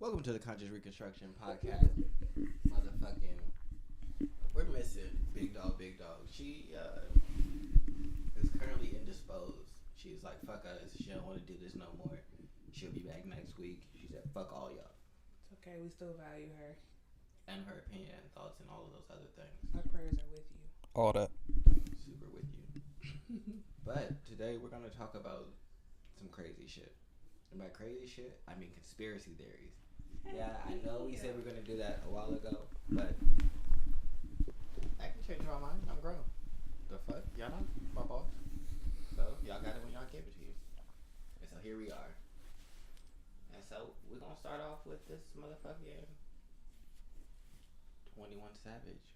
Welcome to the Conscious Reconstruction Podcast. Motherfucking, we're missing Big Dog. She is currently indisposed. She's like, fuck us. She don't want to do this no more. She'll be back next week. She said, fuck all y'all. It's okay. We still value her. And her opinion and thoughts and all of those other things. Our prayers are with you. All that. Super with you. But today we're going to talk about some crazy shit. And by crazy shit, I mean conspiracy theories. Yeah, I know we said we are going to do that a while ago, but I can change my mind. I'm grown. The fuck? Y'all not my boss. So y'all got it when y'all give it to you. And so here we are. And so we're going to start off with this motherfucking 21 Savage.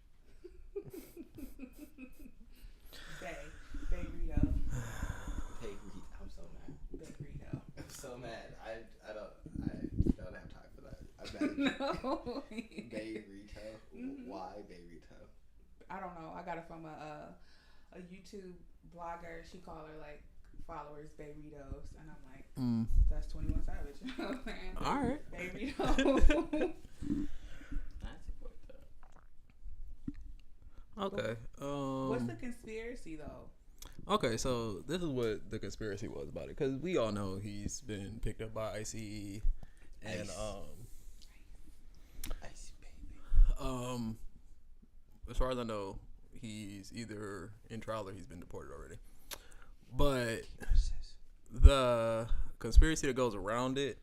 Bay Rito. I'm so mad. Bay Rito. I'm so mad. I don't have time for that. I'm mad. No. Bay Rito. Mm-hmm. Why Bay Rito? I don't know. I got it from a YouTube blogger. She called her like followers Bay Ritos, and I'm like, that's 21 Savage. You know what I'm saying? All right. Bay Rito. Okay. What's the conspiracy though? Okay, so this is what the conspiracy was about it, because we all know he's been picked up by ICE, and Ice baby. as far as I know, he's either in trial or he's been deported already. But the conspiracy that goes around it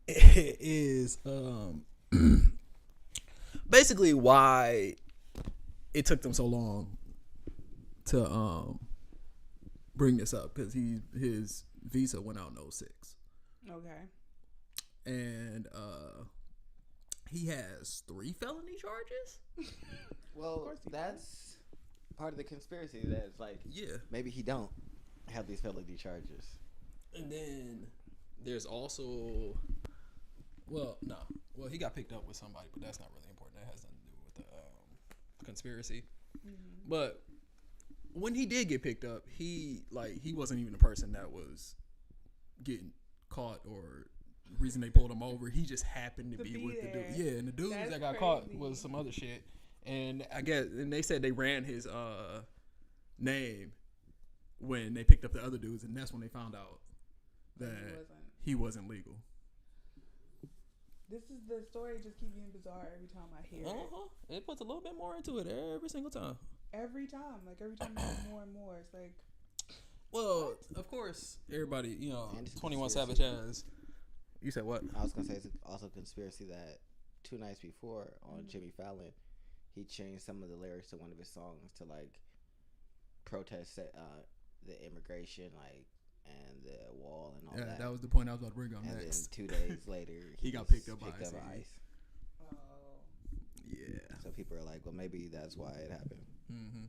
is basically why it took them so long to bring this up, because his visa went out in 06. Okay. And he has 3 felony charges. Well, that's part of the conspiracy. That it's like, Yeah. maybe he don't have these felony charges. And then there's also, he got picked up with somebody, but that's not really important. That has nothing to do with the conspiracy. Mm-hmm. But when he did get picked up, he wasn't even the person that was getting caught or reason they pulled him over. He just happened to be with the dude. Yeah, and the dudes That's that got crazy. caught was some other shit. And and they said they ran his name when they picked up the other dudes, and that's when they found out that he wasn't legal. This is the story. Just keep getting bizarre every time I hear it. It puts a little bit more into it every single time. Every time you get more and more. It's like, Well, of course, everybody, And it's a 21 conspiracy. Savage has. You said what? I was gonna say it's also a conspiracy that 2 nights before on Jimmy Fallon, he changed some of the lyrics to one of his songs to like protest the immigration, like, and the wall and all that. That was the point I was about to bring up And next. then 2 days later, He got was picked up by ICE. oh, Yeah. So people are like, well, maybe that's why it happened. Mm-hmm.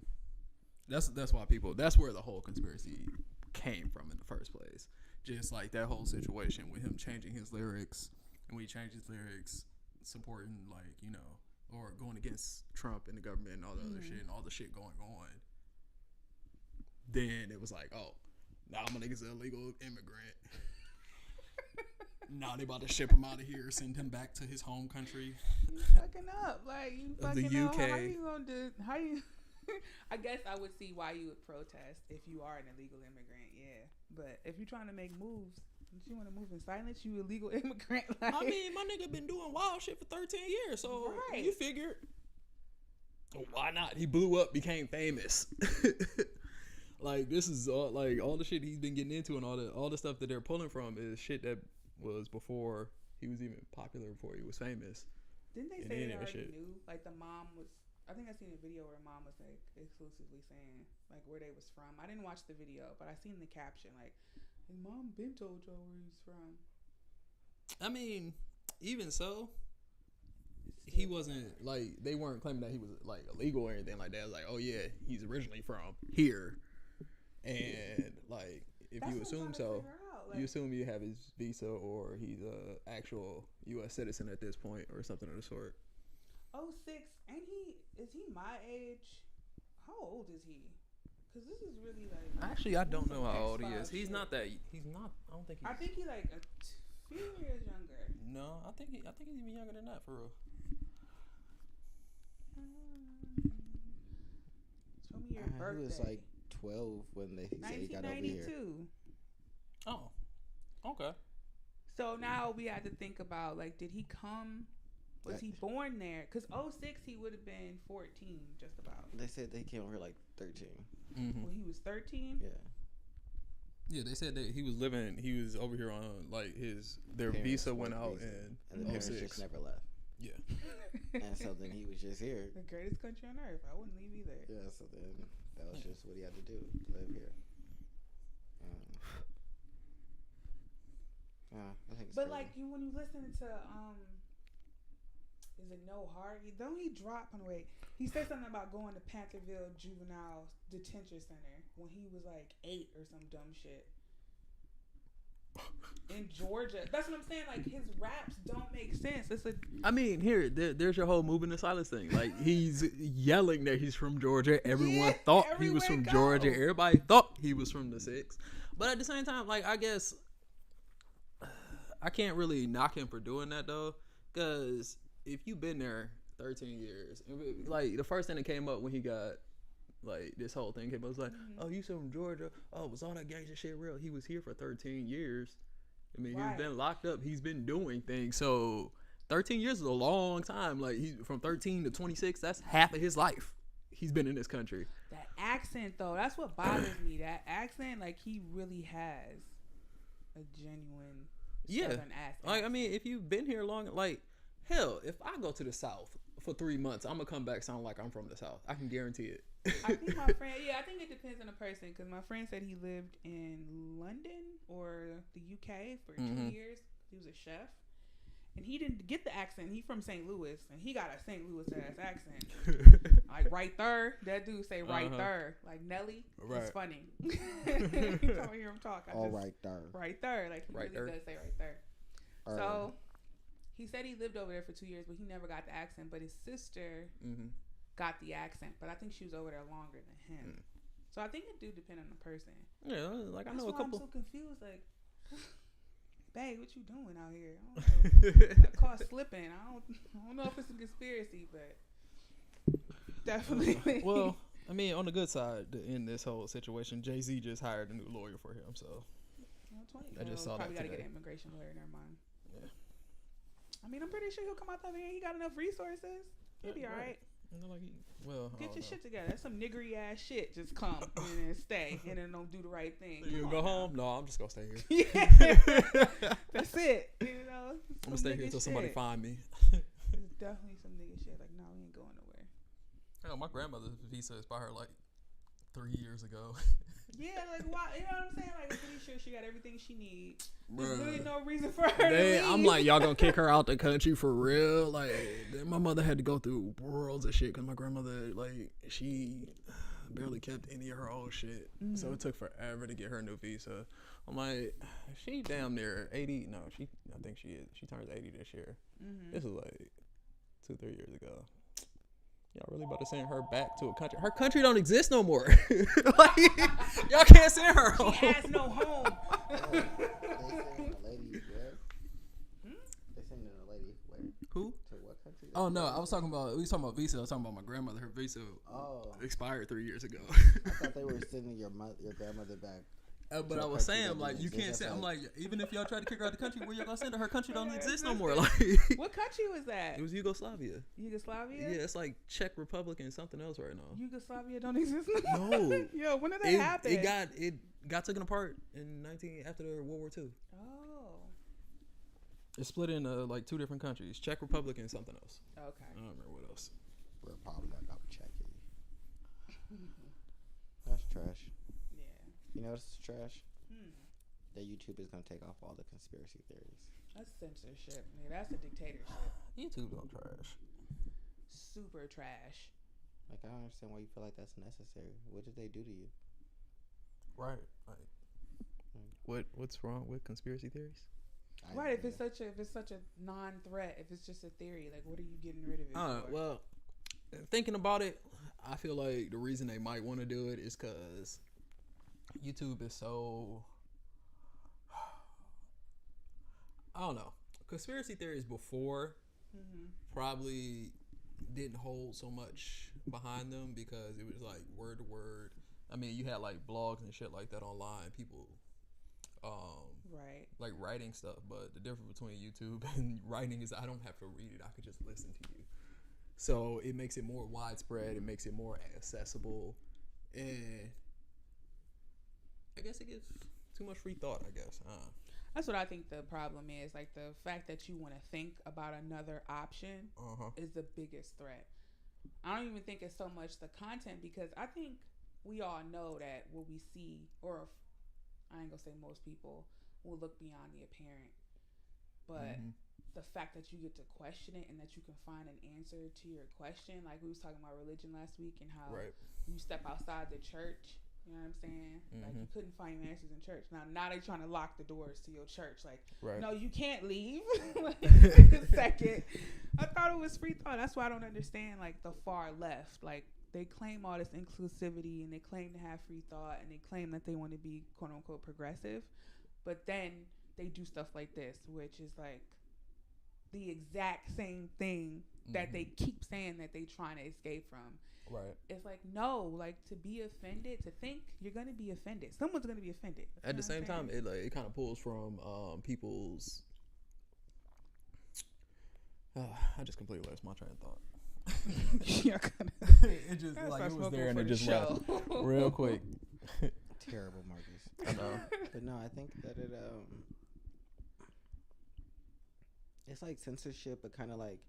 That's why that's where the whole conspiracy came from in the first place. Just like that whole situation with him changing his lyrics, and when he changed his lyrics, supporting or going against Trump and the government and all the other shit and all the shit going on. Then it was like, oh, now my nigga's an illegal immigrant. Now they about to ship him out of here, send him back to his home country. you fucking up. Like, you fucking The up. UK. How you gonna do? How you? I guess I would see why you would protest if you are an illegal immigrant. Yeah, but if you're trying to make moves, don't you want to move in silence? You illegal immigrant. Like, I mean, my nigga been doing wild shit for 13 years, so Right. you figured, why not? He blew up, became famous. Like, this is all the shit he's been getting into, and all the stuff that they're pulling from is shit that was before he was even popular, before he was famous. didn't they and say they internet already shit. knew? Like, the mom was. I think I seen a video where the mom was like exclusively saying like where they was from. I didn't watch the video, but I seen the caption like, his mom been told y'all where he's from. I mean, even so, he wasn't, like, they weren't claiming that he was, like, illegal or anything like that. Like, oh, yeah, he's originally from here. And, like, if That's you what I'm assume trying to so, figure out, like, you assume you have his visa or he's a actual U.S. citizen at this point or something of the sort. 06, ain't he? Is he my age? How old is he? Because this is really like. Actually, I don't know how old he X-Files is. He's shit. not that. He's not. I don't think he's. I think he like a few years younger. No, I think he's even younger than that for real. Show me your birthday. He was like 12 when he said he got over here. 1992. Oh, okay. So now we had to think about, like, did he come? Was he born there? Because 06, he would have been 14, just about. They said they came over here like 13. Mm-hmm. When he was 13? Yeah. Yeah, they said that he was over here on like their Parents visa went work out visa. in And the parents 06. just never left. Yeah. And so then he was just here. The greatest country on earth. I wouldn't leave either. Yeah, so then that was just what he had to do, live here. I think it's But crazy. like when you listen to is it No Heart? Don't he drop on the way? He said something about going to Pantherville Juvenile Detention Center when he was like 8 or some dumb shit. In Georgia. That's what I'm saying. Like his raps don't make sense. I mean, there's your whole moving to silence thing. Like he's yelling that he's from Georgia. Everyone thought he was from Georgia. Everybody thought he was from the 6. But at the same time, like I guess I can't really knock him for doing that though, because if you've been there 13 years, like the first thing that came up when he got like this whole thing came up was like, oh, you from Georgia? Oh, was all that gangster shit real? He was here for 13 years. I mean, he's been locked up. He's been doing things. So 13 years is a long time. Like he's from 13 to 26. That's half of his life. He's been in this country. That accent though, that's what bothers me. That accent, like he really has a genuine Southern accent. Like I mean, if you've been here long, like hell, if I go to the South for 3 months, I'm gonna come back sound like I'm from the South. I can guarantee it. I think my friend, I think it depends on the person, because my friend said he lived in London or the UK for 2 years. He was a chef, and he didn't get the accent. He from St. Louis, and he got a St. Louis ass accent, like right there. That dude say right there, like Nelly. Right. It's funny. You don't hear him talk. Right there. Right there, like he really does say right there. So he said he lived over there for 2 years, but he never got the accent. But his sister got the accent, but I think she was over there longer than him. So I think it do depend on the person. Yeah, like I know a couple. I'm so confused. Like, babe, what you doing out here? I don't know. That caught slipping. I don't know if it's a conspiracy, but definitely. Well, I mean, on the good side, in this whole situation, Jay-Z just hired a new lawyer for him. So I just saw probably that got to today. get an immigration lawyer. Never mind. Yeah. I mean, I'm pretty sure he'll come out there. He got enough resources. He'll be all right. Get your shit together. That's some niggery ass shit. Just come and stay, and then don't do the right thing. You go home? No, I'm just gonna stay here. Yeah, that's it. You know, I'm gonna stay here until somebody find me. There's definitely some nigga shit. Like, no, we ain't going nowhere. Hell, my grandmother's visa expired like 3 years ago. Yeah, like why? You know what I'm saying? Like, I'm pretty sure she got everything she needs. Bruh. There's really no reason for her to leave. I'm like, y'all gonna kick her out the country for real? Like, my mother had to go through worlds of shit because my grandmother, like, she barely kept any of her old shit. So it took forever to get her a new visa. I'm like, she damn near 80. No, I think she is. She turns 80 this year. This was like 2-3 years ago. Y'all really about to send her back to a country? Her country don't exist no more. Like, y'all can't send her home. She has no home. They sending a lady where? They sending a lady where? Who? To what country? Oh no, we was talking about visa. I was talking about my grandmother. Her visa expired 3 years ago. I thought they were sending your grandmother back. But I was saying, like, you can't send. I'm like, even if y'all try to kick her out the country, where y'all gonna send her? Her country don't exist no more. Like, What country was that? it was Yugoslavia. Yugoslavia? Yeah, it's like Czech Republic and something else right now. Yugoslavia don't exist no. No. Yo, when did that happen? It got taken apart in after the World War II. Oh. It's split into like 2 different countries: Czech Republic and something else. Okay. I don't remember what else. Republic of Czechia. That's trash. Yeah. You know what's trash? That YouTube is gonna take off all the conspiracy theories. That's censorship, nigga. That's a dictatorship. YouTube don't trash. Super trash. Like, I don't understand why you feel like that's necessary. What did they do to you? Right. Like, what's wrong with conspiracy theories? Right. If it's such a non-threat, if it's just a theory, like, what are you getting rid of it for? Well, thinking about it, I feel like the reason they might want to do it is because YouTube is so. I don't know. Conspiracy theories before probably didn't hold so much behind them because it was like word to word. I mean, you had like blogs and shit like that online. People, Right. like writing stuff. But the difference between YouTube and writing is I don't have to read it. I could just listen to you. So it makes it more widespread. It makes it more accessible, and I guess it gives too much free thought. I guess. That's what I think the problem is. Like the fact that you want to think about another option is the biggest threat. I don't even think it's so much the content because I think we all know that what we see, or I ain't gonna say most people, will look beyond the apparent. But the fact that you get to question it and that you can find an answer to your question, like we was talking about religion last week and how you step outside the church, you know what I'm saying? Like you couldn't find your answers in church. Now they trying to lock the doors to your church. Like, no, you can't leave. Like, a second. I thought it was free thought. That's why I don't understand like the far left. Like they claim all this inclusivity and they claim to have free thought and they claim that they want to be quote unquote progressive, but then they do stuff like this, which is like the exact same thing that they keep saying that they trying to escape from. Right. It's like, no, like to be offended, to think you're going to be offended. Someone's going to be offended. At the same time, it kind of pulls from people's... I just completely lost my train of thought. It just like it was there and it just left real quick. Terrible, Marcus. I know. But no, I think that it's like censorship, but kind of like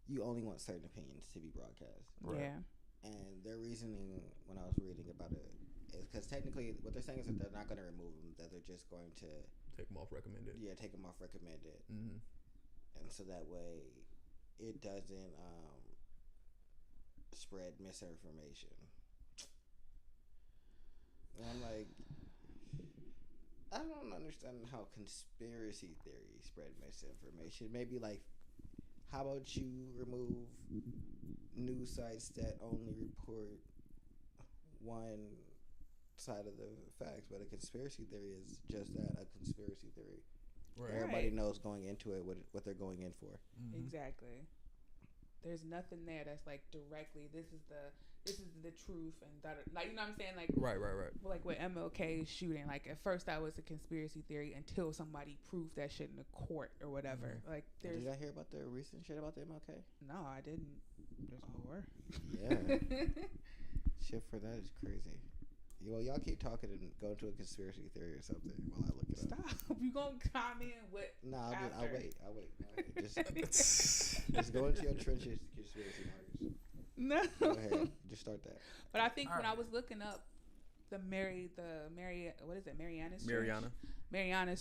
you only want certain opinions to be broadcast. Right. Yeah. And their reasoning when I was reading about it is because technically what they're saying is that they're not going to remove them, that they're just going to take them off recommended. Yeah, take them off recommended. And so that way it doesn't spread misinformation. And I'm like, I don't understand how conspiracy theories spread misinformation. Maybe like, how about you remove news sites that only report one side of the facts, but a conspiracy theory is just that, a conspiracy theory. Right. Everybody knows going into it what they're going in for. Exactly. There's nothing there that's like directly this is the truth and that, like, you know what I'm saying, like right. Like with MLK shooting, like at first that was a conspiracy theory until somebody proved that shit in the court or whatever. Like did I hear about the recent shit about the MLK? No, I didn't. There's more. Yeah. Shit for that is crazy. Well, y'all keep talking and go into a conspiracy theory or something while I look it up. Stop. You gonna comment with? No, I'll wait. Just go into your trenches, conspiracy Marcus. No. Go ahead. Just start that. But I think when I was looking up Mariana's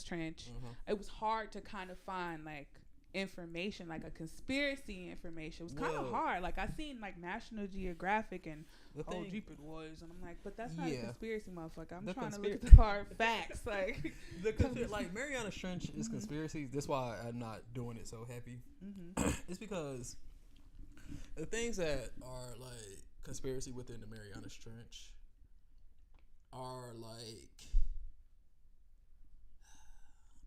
Trench, it was hard to kind of find like information, like a conspiracy information. It was kind of hard. Like I seen like National Geographic and how deep it was, and I'm like, but that's not a conspiracy, motherfucker. I'm trying to look at the hard facts. Like like Mariana's Trench is conspiracy. That's why I'm not doing it so heavy. It's because the things that are like conspiracy within the Mariana's Trench are like,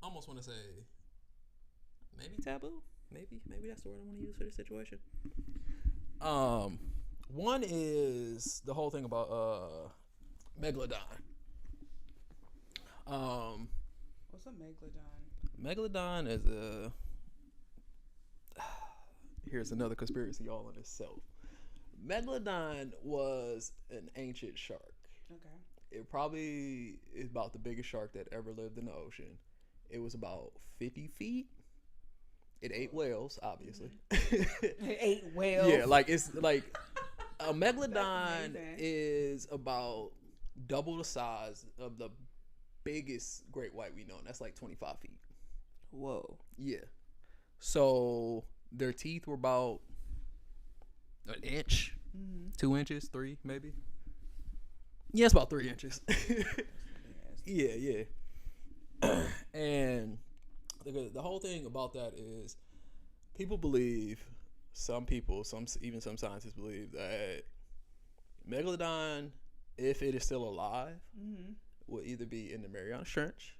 I almost want to say maybe taboo. Maybe that's the word I want to use for this situation. One is the whole thing about Megalodon. What's a Megalodon? Megalodon is here's another conspiracy all in itself. Megalodon was an ancient shark. Okay. It probably is about the biggest shark that ever lived in the ocean. It was about 50 feet. It ate whales, obviously. It ate whales. Yeah, like it's like a Megalodon is about double the size of the biggest great white we know, and that's like 25 feet. Whoa. Yeah. So their teeth were about an inch, 2 inches, 3 maybe. Yeah, it's about 3 inches. Yeah. And the whole thing about that is people believe, some scientists believe that Megalodon, if it is still alive, will either be in the Mariana Trench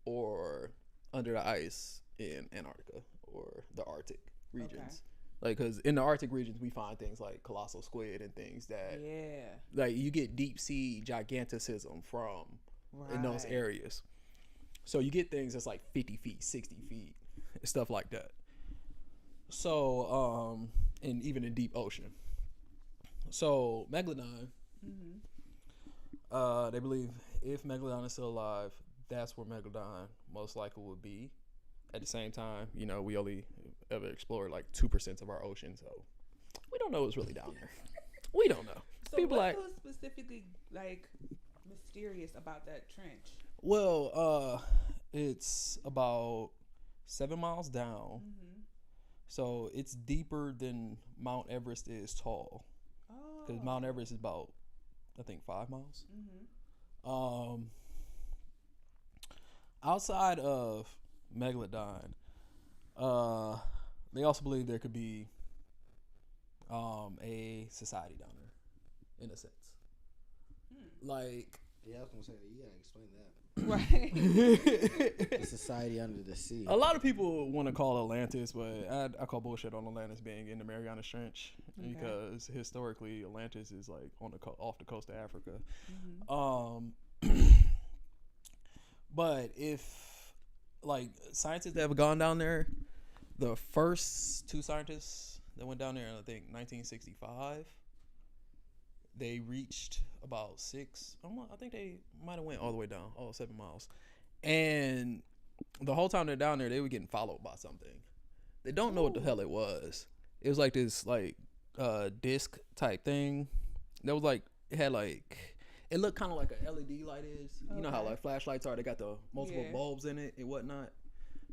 or under the ice in Antarctica or the Arctic regions. Okay. Like, because in the Arctic regions, we find things like colossal squid and things that, like, you get deep sea giganticism from in those areas. So you get things that's like 50 feet, 60 feet, stuff like that. So, and even in deep ocean. So Megalodon, they believe if Megalodon is still alive, that's where Megalodon most likely would be. At the same time, you know, we only ever explored like 2% of our ocean, so we don't know what's really down there. We don't know. So People what's so specifically like mysterious about that trench? Well, it's about 7 miles down, so it's deeper than Mount Everest is tall. Because Mount Everest is about, I think, 5 miles. Outside of Megalodon, they also believe there could be a society down there, in a sense. Like, yeah, I was gonna say you gotta explain that. Right. The society under the sea. a lot of people want to call Atlantis, but I call bullshit on Atlantis being in the Marianas Trench because historically Atlantis is like on the off the coast of Africa. But if like scientists that have gone down there, the first 2 scientists that went down there in I think 1965, they reached about 6. I think they might have went all the way down, 7 miles, and the whole time they're down there, they were getting followed by something. They don't know what the hell it was. It was like this like disc type thing. That was like it had like it looked kind of like a LED light is. You know how like flashlights are? They got the multiple bulbs in it and whatnot.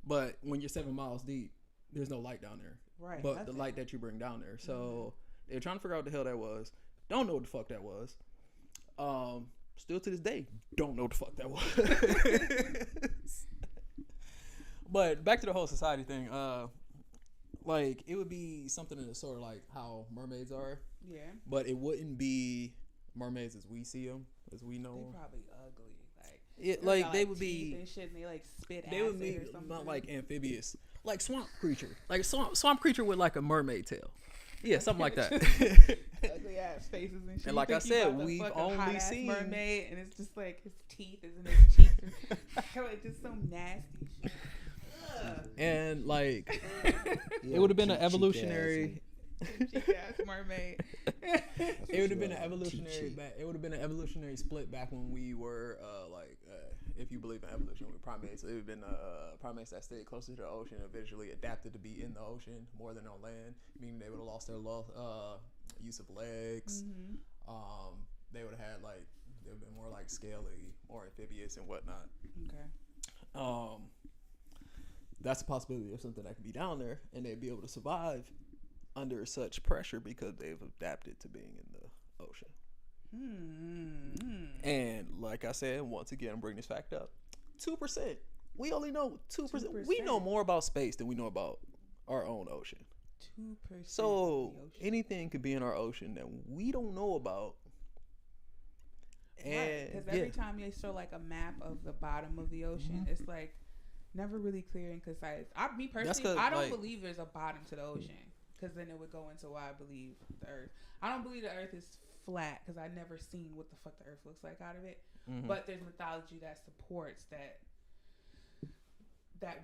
But when you're 7 miles deep, there's no light down there. Right. But the light that you bring down there. So they were trying to figure out what the hell that was. Don't know what the fuck that was. Still to this day, don't know what the fuck that was. But back to the whole society thing. Like it would be something in the sort of like how mermaids are. Yeah. But it wouldn't be mermaids as we see them, as we know They them. probably ugly. Like they would be. And shit, and they like spit They acid would be or something. not like amphibious, like swamp creature, like swamp creature with like a mermaid tail. Yeah, something like that. Ugly ass faces and shit. And like You I think you said, about the we've fucking only hot-ass seen- mermaid, and it's just like his teeth is in his cheeks, and like just some nasty shit. And like Yeah, it would have been an cheek ass evolutionary. Cheap ass mermaid. It would have been an Cheap evolutionary. cheek. It would have been an evolutionary split back when we were if you believe in evolution, with primates. It would have been primates that stayed closer to the ocean, eventually adapted to be in the ocean more than on land, meaning they would have lost their use of legs. They would have had like they would have been more like scaly, more amphibious and whatnot. Okay. That's a possibility of something that could be down there, and they'd be able to survive under such pressure because they've adapted to being in the ocean. And like I said, once again, I'm bringing this fact up: 2%. We only know 2%. We know more about space than we know about our own ocean. 2%. So anything could be in our ocean that we don't know about. And because every time they show like a map of the bottom of the ocean, it's like never really clear and concise. Me personally, I don't believe there's a bottom to the ocean, because then it would go into why I believe the Earth. I don't believe the Earth is flat because I've never seen what the fuck the Earth looks like out of it. But there's mythology that supports that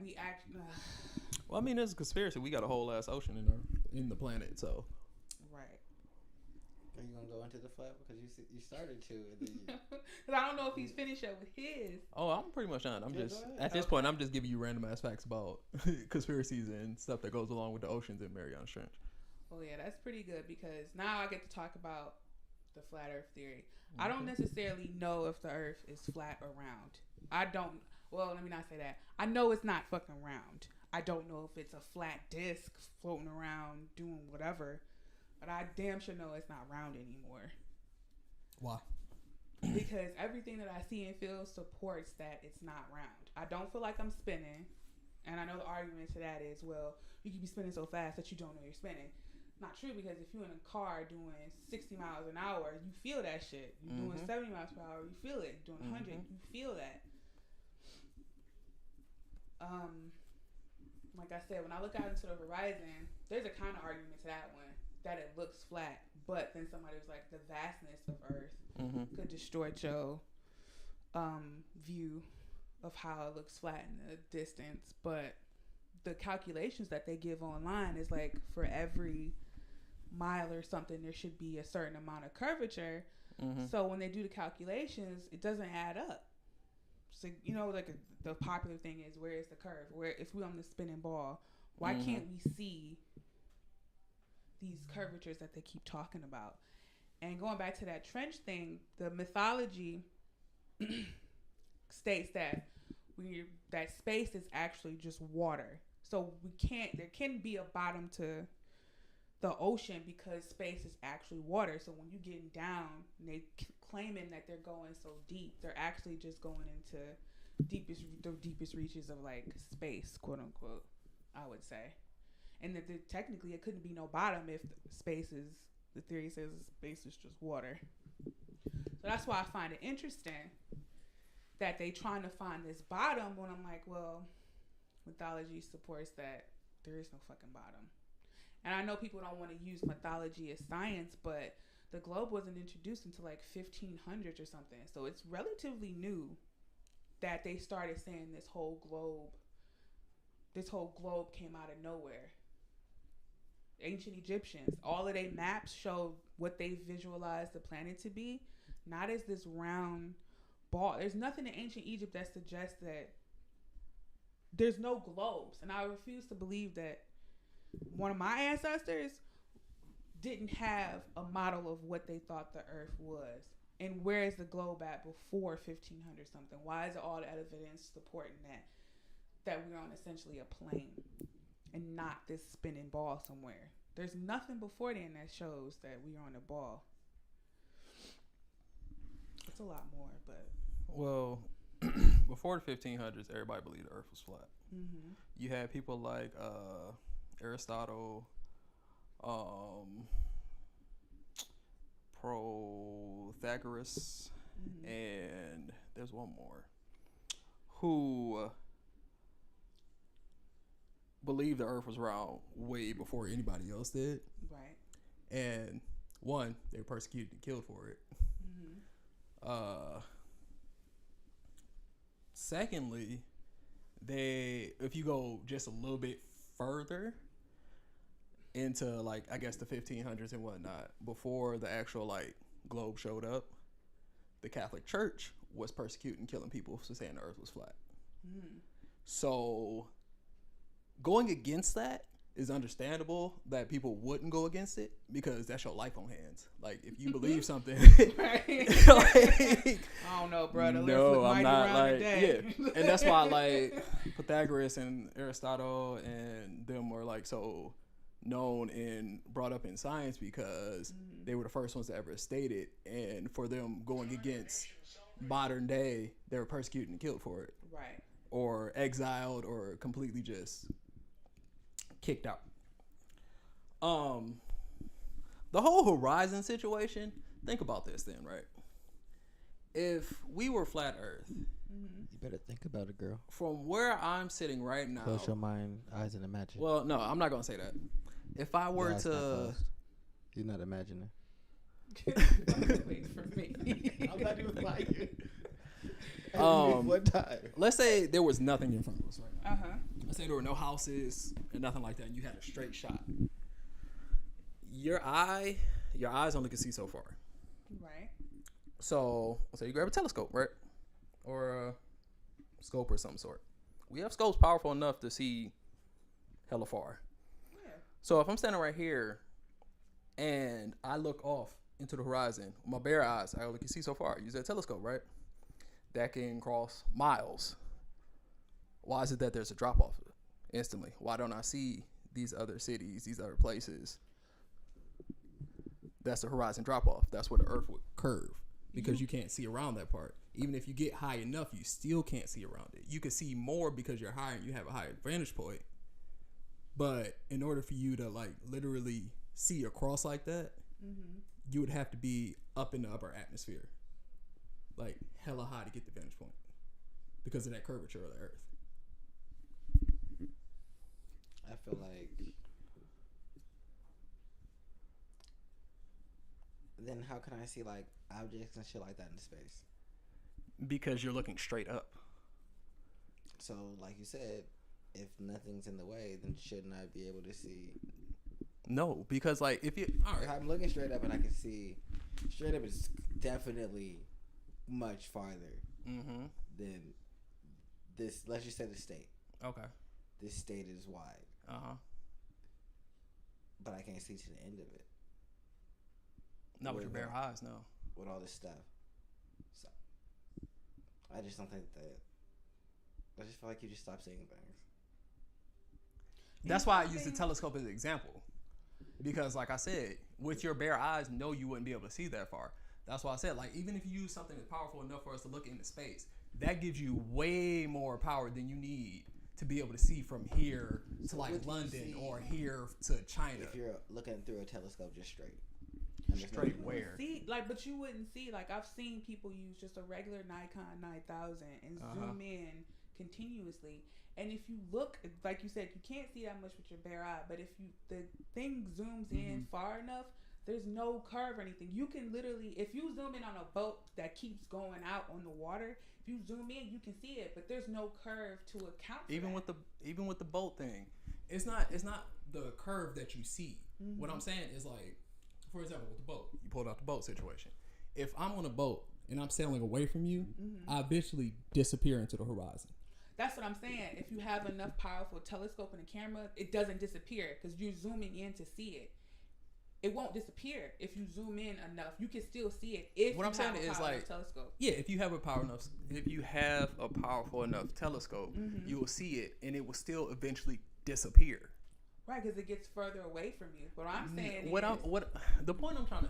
we actually. well, I mean, there's a conspiracy. We got a whole ass ocean in the planet, so. Right. Are you gonna go into the flat because you started to? Because I don't know if he's finished up with his. Oh, I'm pretty much done. I'm Yeah, just go ahead. at this point. I'm just giving you random ass facts about conspiracies and stuff that goes along with the oceans in Marianas Trench. Oh yeah, that's pretty good, because now I get to talk about the flat Earth theory. I don't necessarily know if the Earth is flat or round. I don't. Well, let me not say that. I know it's not fucking round. I don't know if it's a flat disc floating around doing whatever, but I damn sure know it's not round anymore. Why? Because everything that I see and feel supports that it's not round. I don't feel like I'm spinning, and I know the argument to that is, well, you can be spinning so fast that you don't know you're spinning. Not true, because if you're in a car doing 60 miles an hour, you feel that shit. You're doing 70 miles per hour, you feel it. Doing 100, you feel that. like I said, when I look out into the horizon, there's a kind of argument to that one that it looks flat, but then somebody was like, the vastness of Earth could distort your view of how it looks flat in the distance. But the calculations that they give online is like for every mile or something, there should be a certain amount of curvature. So when they do the calculations, it doesn't add up. So, you know, like the popular thing is, where is the curve? Where, if we're on the spinning ball, why can't we see these curvatures that they keep talking about? And going back to that trench thing, the mythology states that that space is actually just water. So there can be a bottom to the ocean because space is actually water. So when you're getting down, and they claiming that they're going so deep, they're actually just going into the deepest reaches of like space, quote unquote, I would say. And that technically it couldn't be no bottom if the theory says space is just water. So that's why I find it interesting that they trying to find this bottom when I'm like, well, mythology supports that there is no fucking bottom. And I know people don't want to use mythology as science, but the globe wasn't introduced until like 1500s or something. So it's relatively new that they started saying this whole globe came out of nowhere. Ancient Egyptians, all of their maps showed what they visualized the planet to be, not as this round ball. There's nothing in ancient Egypt that suggests that there's no globes. And I refuse to believe that one of my ancestors didn't have a model of what they thought the earth was. And where is the globe at before 1500 something? Why is it all the evidence supporting that we're on essentially a plane and not this spinning ball somewhere? There's nothing before then that shows that we're on a ball. It's a lot more, but... Well, before the 1500s, everybody believed the earth was flat. You had people like Aristotle, Pythagoras, and there's one more who believed the earth was round way before anybody else did. Right. And one, they were persecuted and killed for it. Secondly, if you go just a little bit further into like, I guess the 1500s and whatnot, before the actual like globe showed up, the Catholic Church was persecuting and killing people for saying the earth was flat. So going against that is understandable that people wouldn't go against it, because that's your life on hands. Like, if you believe something, like, I don't know, brother. No, I'm not like, yeah. And that's why like Pythagoras and Aristotle and them were like so known and brought up in science, because they were the first ones to ever state it. And for them going against modern day, they were persecuted and killed for it. Right. Or exiled, or completely just kicked out. The whole horizon situation, think about this then, right? If we were flat earth, you better think about it, girl. From where I'm sitting right now, Close your mind, eyes, and imagine. Well, no, I'm not gonna say that. If I were to, you're not imagining. Wait for me. I'm not even lying. One time, let's say there was nothing in front of us right now. Let's say there were no houses and nothing like that, and you had a straight shot. Your eyes only can see so far. Right. So let's say you grab a telescope, right, or a scope or some sort. We have scopes powerful enough to see hella far. Yeah. So if I'm standing right here and I look off into the horizon with my bare eyes, I only can see so far. Use that telescope, right? That can cross miles. Why is it that there's a drop off instantly? Why don't I see these other cities, these other places? That's the horizon drop off. That's where the earth would curve, because you can't see around that part. Even if you get high enough, you still can't see around it. You can see more because you're higher and you have a higher vantage point. But in order for you to like literally see across like that, you would have to be up in the upper atmosphere, like hella high to get the vantage point, because of that curvature of the earth. feel like then how can I see like objects and shit like that in space? Because you're looking straight up. So, like you said, if nothing's in the way, then shouldn't I be able to see? No, because like if you, all If right, I'm looking straight up and I can see, straight up is definitely much farther than this. Let's just say the state. okay, This state is wide, but I can't see to the end of it. not with your bare eyes, no. With all this stuff, so I just don't think that. I just feel like you just stop seeing things. That's why I use the telescope as an example. Because like I said, with your bare eyes, no, you wouldn't be able to see that far. That's why I said, like, even if you use something that's powerful enough for us to look into space, that gives you way more power than you need to be able to see from here to like London or here to China. If you're looking through a telescope just straight. Straight where? See, like, but you wouldn't see, like, I've seen people use just a regular Nikon 9000 and zoom in continuously. And if you look, like you said, you can't see that much with your bare eye, but if the thing zooms in far enough, there's no curve or anything. You can literally, if you zoom in on a boat that keeps going out on the water, if you zoom in, you can see it, but there's no curve to account for even that. with the boat thing, it's not the curve that you see. What I'm saying is, like, for example, with the boat, you pulled out the boat situation. If I'm on a boat and I'm sailing away from you, I eventually disappear into the horizon. That's what I'm saying. If you have enough powerful telescope and a camera, it doesn't disappear because you're zooming in to see it. It won't disappear if you zoom in enough. You can still see it if what you I'm saying have a is, powerful like, telescope. Yeah, if you have a powerful enough telescope, you will see it, and it will still eventually disappear. Right, because it gets further away from you. But what I'm saying the point I'm trying to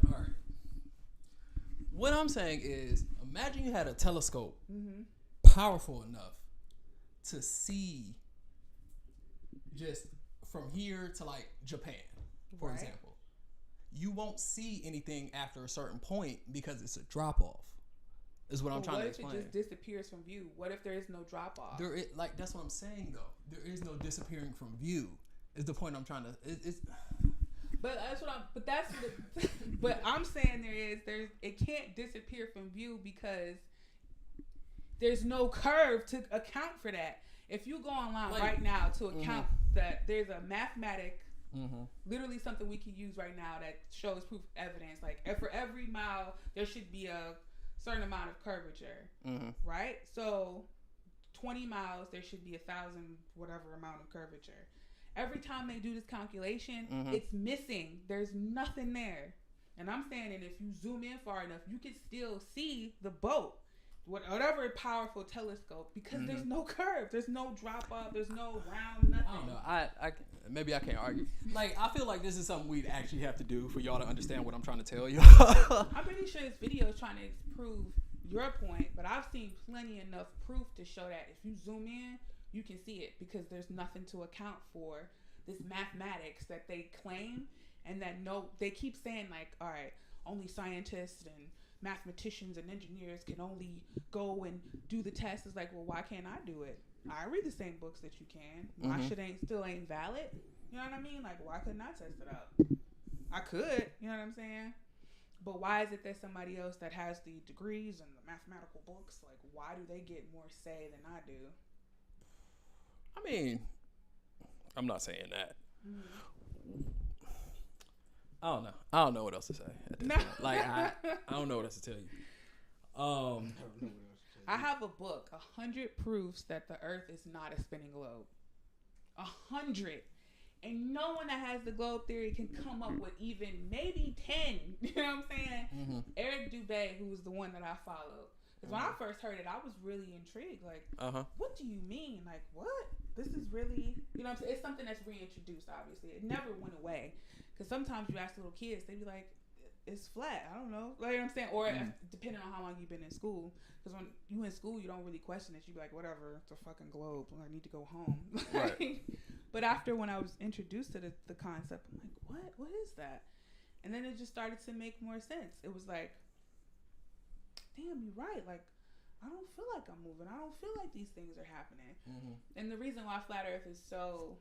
what I'm saying is, imagine you had a telescope powerful enough to see just from here to like Japan, for example. You won't see anything after a certain point because it's a drop off. Is what I'm trying to explain. What if it just disappears from view? What if there is no drop off? That's what I'm saying though. There is no disappearing from view. Is the point I'm trying to? But that's what I'm. But that's the. But I'm saying it can't disappear from view because there's no curve to account for that. If you go online right now to account that there's a mathematic, literally something we can use right now that shows proof evidence. Like for every mile, there should be a certain amount of curvature, right? So 20 miles, there should be 1,000 whatever amount of curvature. Every time they do this calculation, it's missing. There's nothing there. And I'm saying that if you zoom in far enough, you can still see the boat. Whatever powerful telescope, because there's no curve, there's no drop off, there's no round, nothing. I don't know. I maybe I can't argue. Like, I feel like this is something we'd actually have to do for y'all to understand what I'm trying to tell you. I'm pretty sure this video is trying to prove your point, but I've seen plenty enough proof to show that if you zoom in, you can see it because there's nothing to account for this mathematics that they claim, and that they keep saying like, all right, only scientists and mathematicians and engineers can only go and do the test. It's like, well, why can't I do it? I read the same books that you can. My shit still ain't valid. You know what I mean? Like, why couldn't I test it out? I could. You know what I'm saying? But why is it that somebody else that has the degrees and the mathematical books, like, why do they get more say than I do? I mean, I'm not saying that. I don't know what else to say at this point. Like, I don't know what else to tell you. I have a book, 100 proofs that the Earth is not a spinning globe. 100. And no one that has the globe theory can come up with even maybe 10. You know what I'm saying? Eric Dubé, who was the one that I followed. Because when I first heard it, I was really intrigued. Like, what do you mean? Like, what? This is really, you know what I'm saying? It's something that's reintroduced, obviously. It never went away. Because sometimes you ask little kids, they be like, it's flat. I don't know. Like, you know what I'm saying? Or depending on how long you've been in school. Because when you in school, you don't really question it. You be like, whatever, it's a fucking globe. I need to go home. Right. But after when I was introduced to the concept, I'm like, what? What is that? And then it just started to make more sense. It was like, damn, you're right. Like, I don't feel like I'm moving. I don't feel like these things are happening. And the reason why Flat Earth is so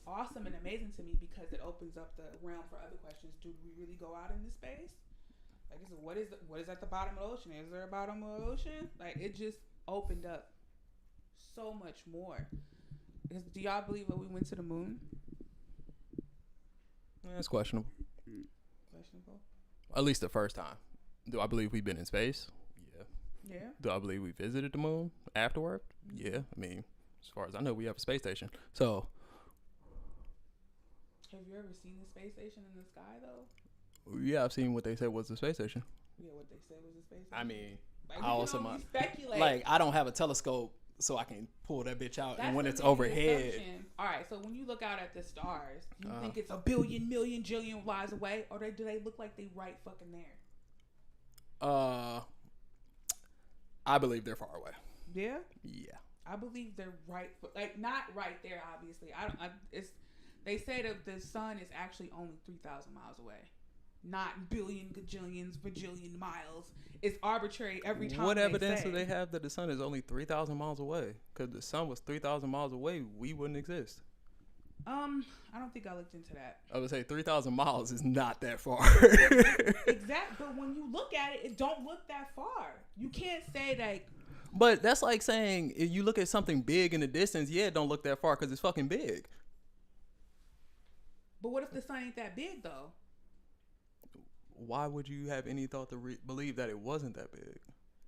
awesome and amazing to me because it opens up the realm for other questions. Do we really go out into space? Like, what is at the bottom of the ocean? Is there a bottom of the ocean? Like, it just opened up so much more. Do y'all believe that we went to the moon? It's questionable. Questionable. At least the first time. Do I believe we've been in space? Yeah. Yeah. Do I believe we visited the moon afterward? Yeah. I mean, as far as I know, we have a space station. So. Have you ever seen the space station in the sky, though? Yeah, I've seen what they said was the space station. Yeah, what they said was the space station. I mean, like, I also speculate. Like, I don't have a telescope, so I can pull that bitch out. That's and when the it's overhead. Assumption. All right, so when you look out at the stars, you think it's a billion, million, jillion lives away, or do they look like they right fucking there? I believe they're far away. Yeah. Yeah. I believe they're right, like not right there. Obviously, they say that the sun is actually only 3,000 miles away, not billion, gajillions, bajillion miles. It's arbitrary every time. What evidence do they have that the sun is only 3,000 miles away? Because the sun was 3,000 miles away, we wouldn't exist. I don't think I looked into that. I would say 3,000 miles is not that far. Exactly, but when you look at it, it don't look that far. You can't say that. But that's like saying if you look at something big in the distance, yeah, it don't look that far because it's fucking big. But what if the sun ain't that big though? Why would you have any thought to believe that it wasn't that big?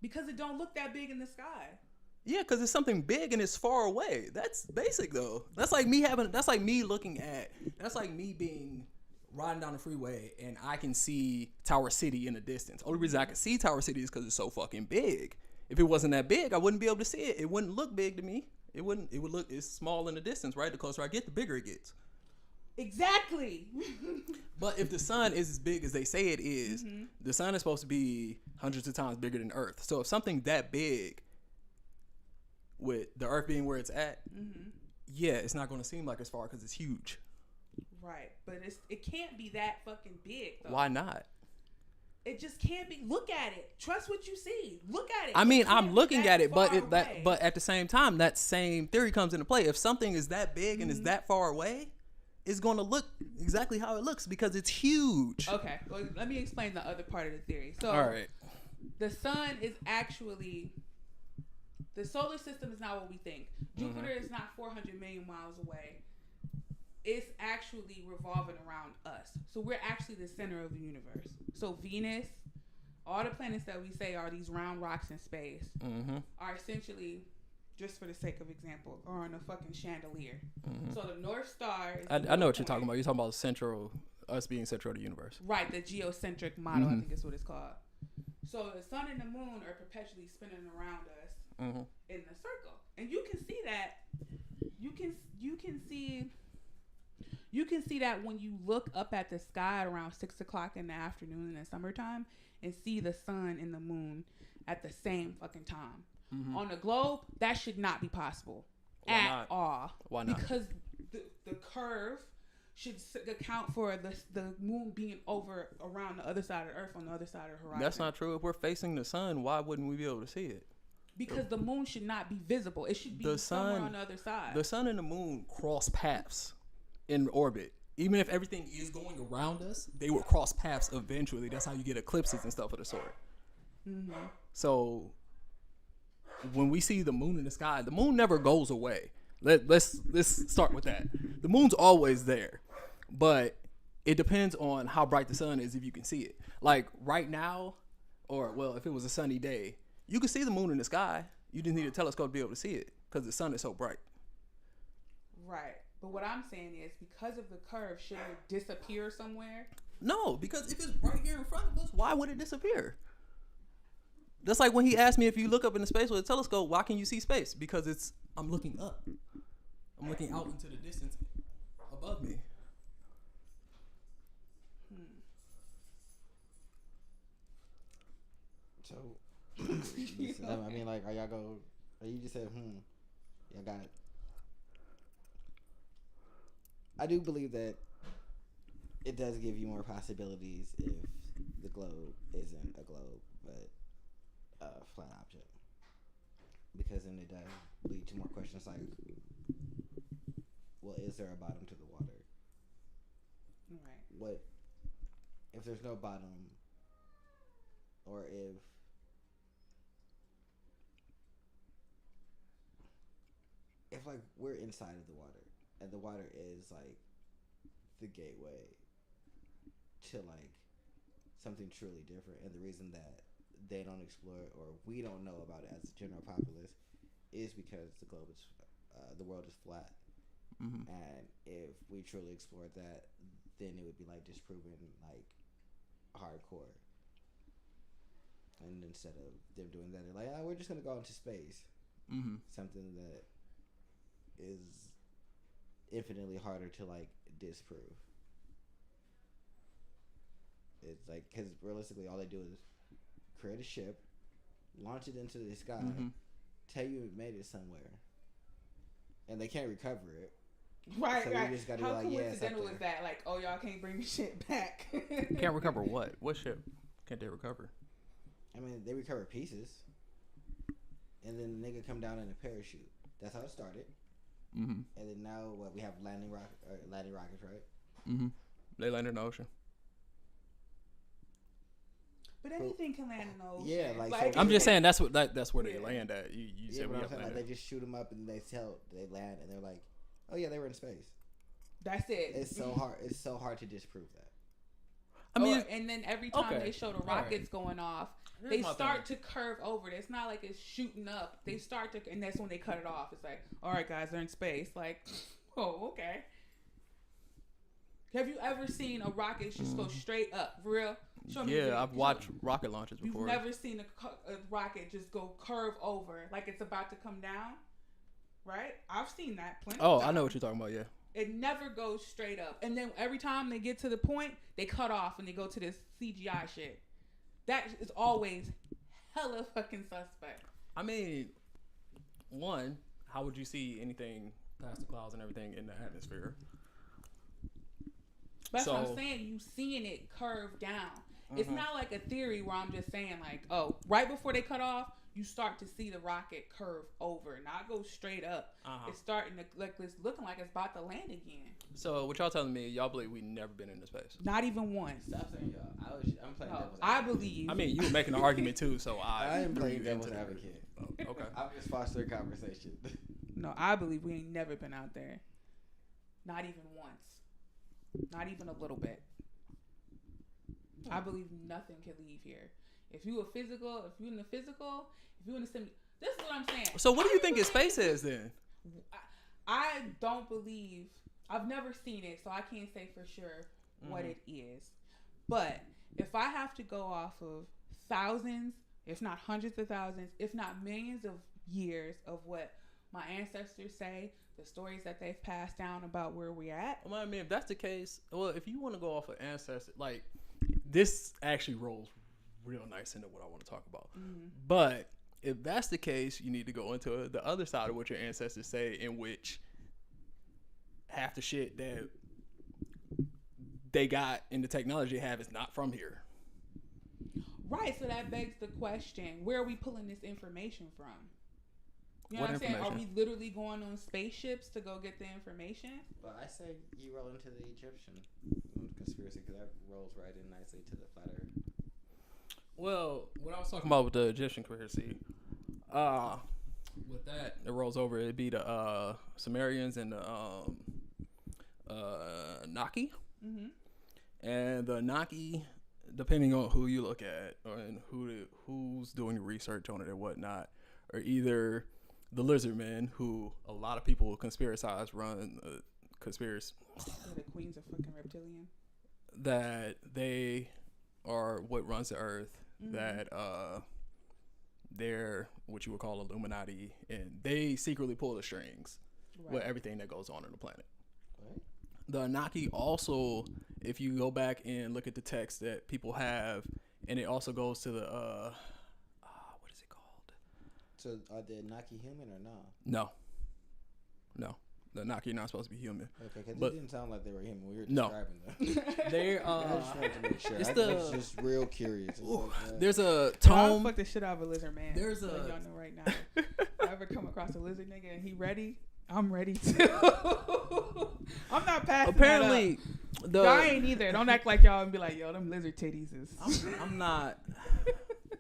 Because it don't look that big in the sky. Yeah, because it's something big and it's far away. That's basic though. That's like me being riding down the freeway and I can see Tower City in the distance. Only reason I can see Tower City is because it's so fucking big. If it wasn't that big, I wouldn't be able to see it. It wouldn't look big to me. It would look, it's small in the distance, right? The closer I get, the bigger it gets. Exactly. But if the sun is as big as they say it is, the sun is supposed to be hundreds of times bigger than Earth. So if something that big, with the Earth being where it's at, yeah, it's not going to seem like it's far because it's huge. Right, but it can't be that fucking big though. Why not? It just can't be. Look at it. Trust what you see. Look at it. I mean, I'm looking at it, but away. but at the same time, that same theory comes into play. If something is that big and is that far away, it's going to look exactly how it looks because it's huge. Okay, well, let me explain the other part of the theory. So, all right, the sun is actually, the solar system is not what we think. Jupiter is not 400 million miles away. It's actually revolving around us. So we're actually the center of the universe. So Venus, all the planets that we say are these round rocks in space, are essentially, just for the sake of example, are on a fucking chandelier. So the North Star is I know what you're talking about. You're talking about us being central to the universe. Right, the geocentric model, I think is what it's called. So the sun and the moon are perpetually spinning around us in the circle. And you can see that. You can see that when you look up at the sky at around 6 o'clock in the afternoon in the summertime and see the sun and the moon at the same fucking time. On the globe, that should not be possible at all. Why not? Because the curve should account for the moon being over around the other side of the Earth on the other side of the horizon. That's not true. If we're facing the sun, why wouldn't we be able to see it? Because the moon should not be visible. It should be somewhere on the other side. The sun and the moon cross paths in orbit. Even if everything is going around us, they will cross paths eventually. That's how you get eclipses and stuff of the sort. So when we see the moon in the sky, the moon never goes away. Let's start with that. The moon's always there, but it depends on how bright the sun is if you can see it. Like right now, if it was a sunny day, you can see the moon in the sky. You just need a telescope to be able to see it because the sun is so bright. Right. But what I'm saying is because of the curve, should it disappear somewhere? No, because if it's right here in front of us, why would it disappear? That's like when he asked me if you look up into space with a telescope, why can you see space? Because I'm looking up. I'm looking out into the distance above me. So, I mean, like, you just said, y'all got. I do believe that it does give you more possibilities if the globe isn't a globe, but a flat object. Because then it does lead to more questions like, well, is there a bottom to the water? Right. What if there's no bottom, or if like we're inside of the water and the water is like the gateway to like something truly different, and the reason that they don't explore it or we don't know about it as the general populace is because the globe is the world is flat. Mm-hmm. And if we truly explored that, then it would be like disproven like hardcore. And instead of them doing that, they're like, oh, we're just gonna go into space. Mm-hmm. Something that is infinitely harder to like disprove. It's like, because realistically all they do is create a ship, launch it into the sky, tell you it made it somewhere, and they can't recover it. Right, So right. you just gotta How be like, yeah, it's up coincidental is there. that? Like, oh, y'all can't bring the shit back. Can't recover what? What ship can't they recover? I mean, they recover pieces, and then the nigga come down in a parachute. That's how it started. Mm-hmm. And then now what we have landing rockets, right? Mm-hmm. They land in the ocean. But anything can land in the ocean. Yeah, like, so I'm just saying that's what that's where they Yeah. land at. You Yeah, said but we I'm have saying, like, landed. they just shoot them up and they land and they're like, oh yeah, they were in space. That's it. It's so hard. It's so hard to disprove that. I mean, And then every time okay. they show the All right. rockets going off, Here's they my start to curve over. It's not like it's shooting up. They start to, and that's when they cut it off. It's like, all right, guys, they're in space. Like, oh, okay. Have you ever seen a rocket just go straight up? For real? Show me the yeah, video. I've watched rocket launches You've before. never seen a rocket just go curve over like it's about to come down, right? I've seen that plenty. Oh, of I times. know what you're talking about. Yeah. It never goes straight up, and then every time they get to the point, they cut off and they go to this CGI shit. That is always hella fucking suspect. I mean, one, how would you see anything past the clouds and everything in the atmosphere? That's what So- I'm saying. You seeing it curve down. It's Mhm. not like a theory where I'm just saying like, oh, right before they cut off, you start to see the rocket curve over, not go straight up. Uh-huh. It's starting to like it's looking like it's about to land again. So what y'all telling me? Y'all believe we never been into space? Not even once. Stop saying y'all. I'm playing No, devil's I advocate. believe. I mean, you were making an argument too, so I am threw playing you devil's into the- advocate. Oh, okay. I'm just fostering conversation. No, I believe we ain't never been out there. Not even once. Not even a little bit. I believe nothing can leave here. If you in the physical, if you in the sim, this is what I'm saying. So what do you I think believe- space is then? I don't believe. I've never seen it, so I can't say for sure what Mhm. it is. But if I have to go off of thousands, if not hundreds of thousands, if not millions of years of what my ancestors say, the stories that they've passed down about where we're at, Well, I mean, if that's the case, well, if you want to go off of ancestors, like this actually rolls real nice into what I want to talk about. But if that's the case, you need to go into the other side of what your ancestors say, in which half the shit that they got in the technology they have is not from here. right? So that begs the question: where are we pulling this information from? You know What what I'm saying? Are we information? literally going on spaceships to go get the information? But I say you roll into the Egyptian conspiracy because that rolls right in nicely to the flat earth. Well, what I was talking about with the Egyptian conspiracy, with that, it rolls over. It'd be the Sumerians and the Naki. Mm-hmm. And the Naki, depending on who you look at and who's doing the research on it and whatnot, are either the lizard men, who a lot of people conspiracize run conspiracy, The queen's a fucking reptilian. that they are what runs the earth, that they're what you would call Illuminati, and they secretly pull the strings with everything that goes on the planet. Right? The Anunnaki also, if you go back and look at the text that people have, and it also goes to the what is it called? So are the Naki human or no? No, the Anunnaki are not supposed to be human. Okay, because But- it didn't sound like they were human when we were No. describing them. They're I just wanted to make sure. it's I the- was just real curious. It's ooh, like, there's a So I'll tome. fuck the shit out of a lizard man. There's so a- y'all know right now. If I ever come across a lizard nigga and he ready, I'm ready to. I'm not passing Apparently, that up. Y'all ain't either. Don't act like y'all and be like, yo, them lizard titties is. I'm not.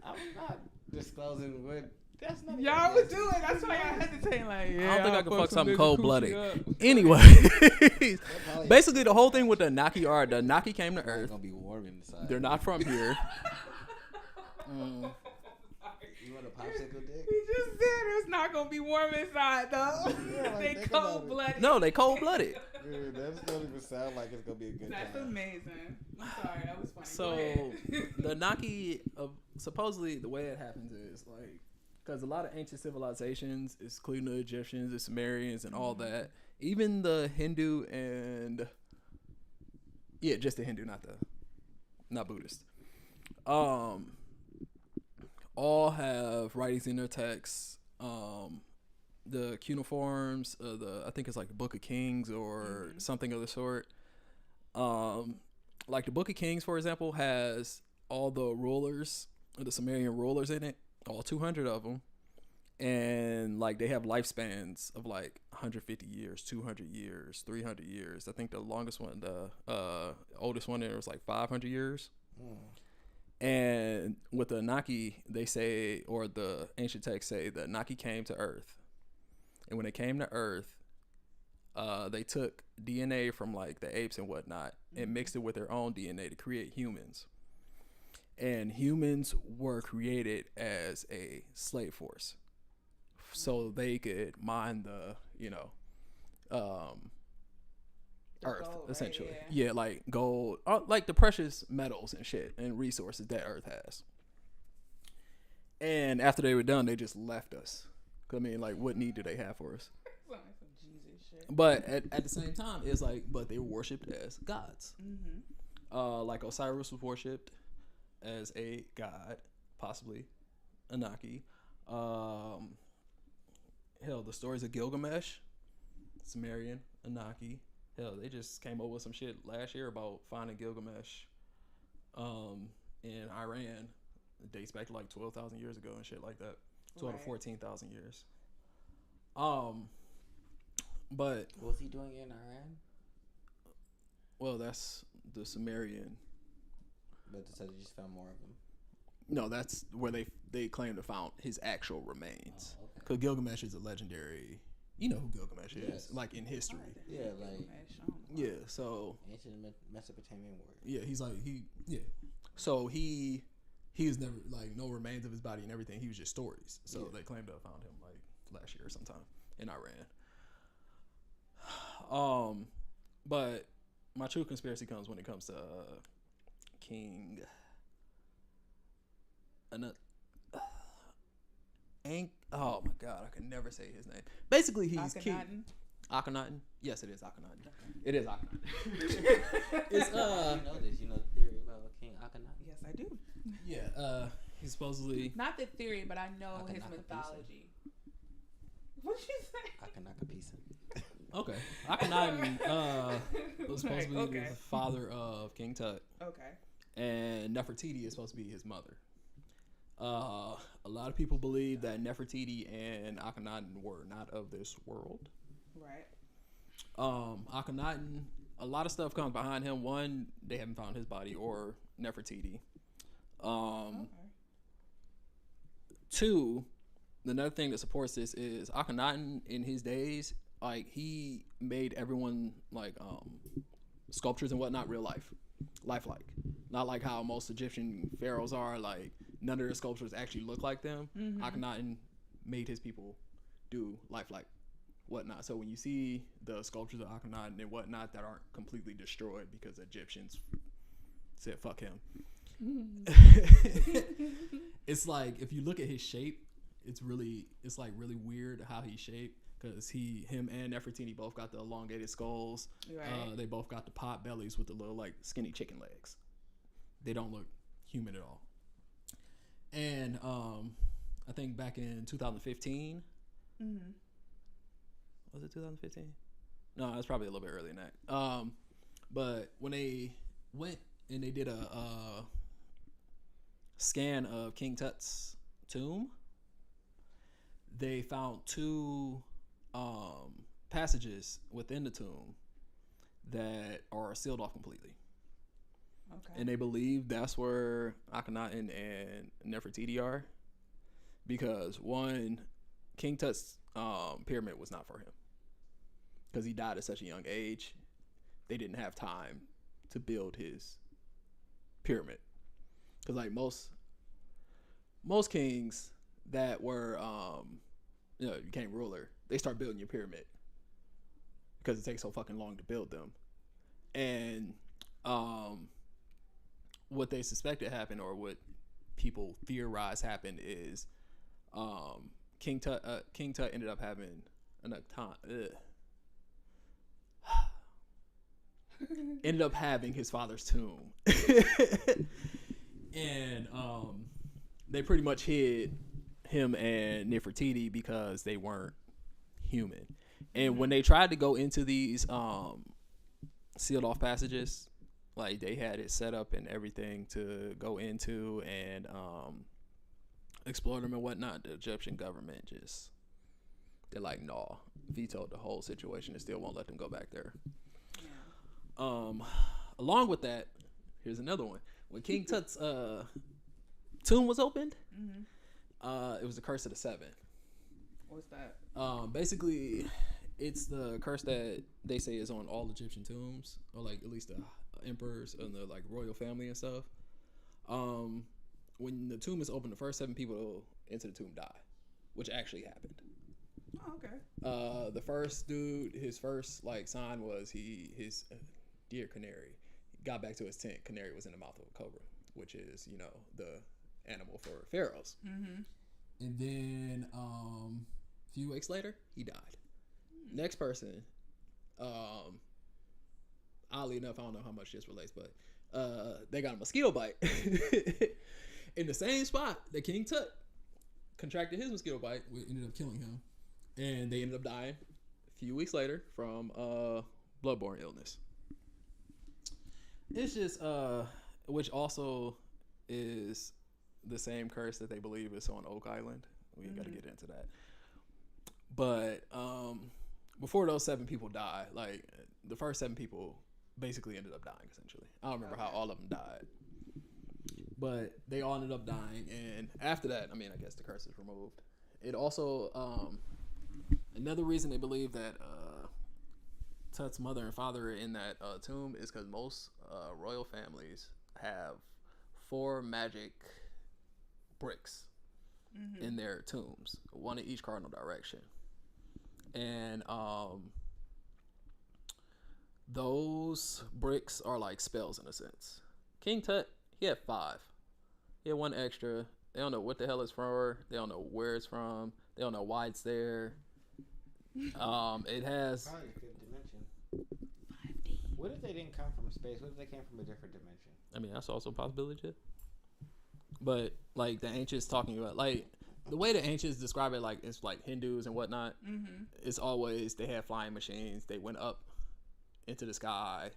I'm not disclosing what. That's not. Y'all was doing. That's why y'all hesitating. Like, yeah, I don't think I I'll can fuck some something lizard cold coochie blooded. up. Anyway, basically the whole thing with the Naki are the Naki came to It's Earth. gonna be warm inside. They're not from here. You want a popsicle dick? He just said it's not gonna be warm inside though. Yeah, like, They think about cold it. blooded. No, they cold blooded. Dude, that don't even sound like it's gonna be a good That's time. amazing. I'm sorry, that was funny. Go So ahead. the Naki, supposedly the way it happens is like, because a lot of ancient civilizations, including the Egyptians, the Sumerians, and all that, even the Hindu and just the Hindu, not Buddhist, all have writings in their texts. The cuneiforms, I think it's like the Book of Kings or something of the sort. Like the Book of Kings, for example, has all the rulers, the Sumerian rulers in it, all 200 of them, and like they have lifespans of like 150 years, 200 years, 300 years. I think the longest one, the oldest one there was like 500 years. And with the Naki, they say, or the ancient texts say, the Naki came to Earth. And when they came to Earth, they took DNA from like the apes and whatnot and mixed it with their own DNA to create humans. And humans were created as a slave force, so they could mine the, Earth, gold, right? essentially. Yeah. Yeah, like gold, like the precious metals and shit and resources that Earth has. And after they were done, they just left us. I mean, like, what need do they have for us? Some Jesus shit. But at the same time, it's like, but they were worshipped as gods. Like Osiris was worshipped as a god, possibly Anaki. Hell, the stories of Gilgamesh, Sumerian, Anaki. Hell, they just came up with some shit last year about finding Gilgamesh in Iran. It dates back to like 12,000 years ago and shit like that. 12 to 14,000 years. But What was he doing in Iran? well, that's the Sumerian. But so they just found more of them. No, that's where they claim to found his actual remains. Oh, okay. Because Gilgamesh is a legendary. You know who Gilgamesh is, Yes. like in history. Yeah, like Yeah, so ancient Mesopotamian warrior. yeah, he's like So he was never like no remains of his body and everything. He was just stories. So they claim to have found him like last year or sometime in Iran. But my true conspiracy comes when it comes to King. Oh my god, I can never say his name. Basically, he's King Akhenaten. Yes, it is Akhenaten. It is Akhenaten. It's You know this. You know the theory about King Akhenaten. Yes, I do. yeah. He's supposedly Not the theory, but I know his Akhenaten mythology. What'd you say? Akhenaten Pisa. okay. Akhenaten was supposed to be Okay. the father of King Tut, Okay. and Nefertiti is supposed to be his mother. A lot of people believe that Nefertiti and Akhenaten were not of this world. Right. Akhenaten, a lot of stuff comes behind him. One, they haven't found his body or Nefertiti. Okay. Two, another thing that supports this is Akhenaten in his days, like he made everyone like sculptures and whatnot real lifelike. Not like how most Egyptian pharaohs are, like none of their sculptures actually look like them. Akhenaten made his people do lifelike whatnot. So when you see the sculptures of Akhenaten and whatnot that aren't completely destroyed because Egyptians said fuck him. It's like if you look at his shape, it's like really weird how he's shaped, because him and Nefertiti both got the elongated skulls. Right. They both got the pot bellies with the little like skinny chicken legs. They don't look human at all. And I think back in 2015, was it 2015? No, it was probably a little bit earlier than that. But when they went and they did a scan of King Tut's tomb, they found two passages within the tomb that are sealed off completely. Okay. And they believe that's where Akhenaten and Nefertiti are, because one, King Tut's pyramid was not for him because he died at such a young age. They didn't have time to build his pyramid, because like most kings that were became ruler, they start building your pyramid because it takes so fucking long to build them. And what they suspected happened, or what people theorize happened, is King Tut ended up having enough time. Ended up having his father's tomb, and they pretty much hid him and Nefertiti because they weren't human. And when they tried to go into these sealed off passages, like they had it set up and everything to go into and explore them and whatnot, the Egyptian government they're like, nah, vetoed the whole situation and still won't let them go back there. Along with that, here's another one. When King Tut's tomb was opened, it was the Curse of the Seven. What's that? Basically, it's the curse that they say is on all Egyptian tombs, or like at least the emperors and the like royal family and stuff. When the tomb is open, the first 7 people into the tomb die, which actually happened. Oh, okay. The first dude, his first like sign was his deer Canary got back to his tent. Canary was in the mouth of a cobra, which is the animal for pharaohs. And then a few weeks later, he died. Next person, oddly enough, I don't know how much this relates, but they got a mosquito bite in the same spot that King Tut contracted his mosquito bite, which ended up killing him, and they ended up dying a few weeks later from bloodborne illness. It's just which also is the same curse that they believe is on Oak Island. We ain't got to get into that. But before those 7 people died, like the first 7 people basically ended up dying essentially. I don't remember how all of them died, but they all ended up dying. And after that, I guess the curse is removed. It also another reason they believe that Tut's mother and father are in that tomb is because most royal families have 4 magic bricks in their tombs, one in each cardinal direction. And those bricks are like spells in a sense. King Tut, he had 5. He had 1 extra. They don't know what the hell it's from. They don't know where it's from. They don't know why it's there. It has probably a 5th dimension. 5D. What if they didn't come from space? What if they came from a different dimension? That's also a possibility too. But like the ancients talking about, like the way the ancients describe it, like it's like Hindus and whatnot. It's always they had flying machines. They went up into the sky,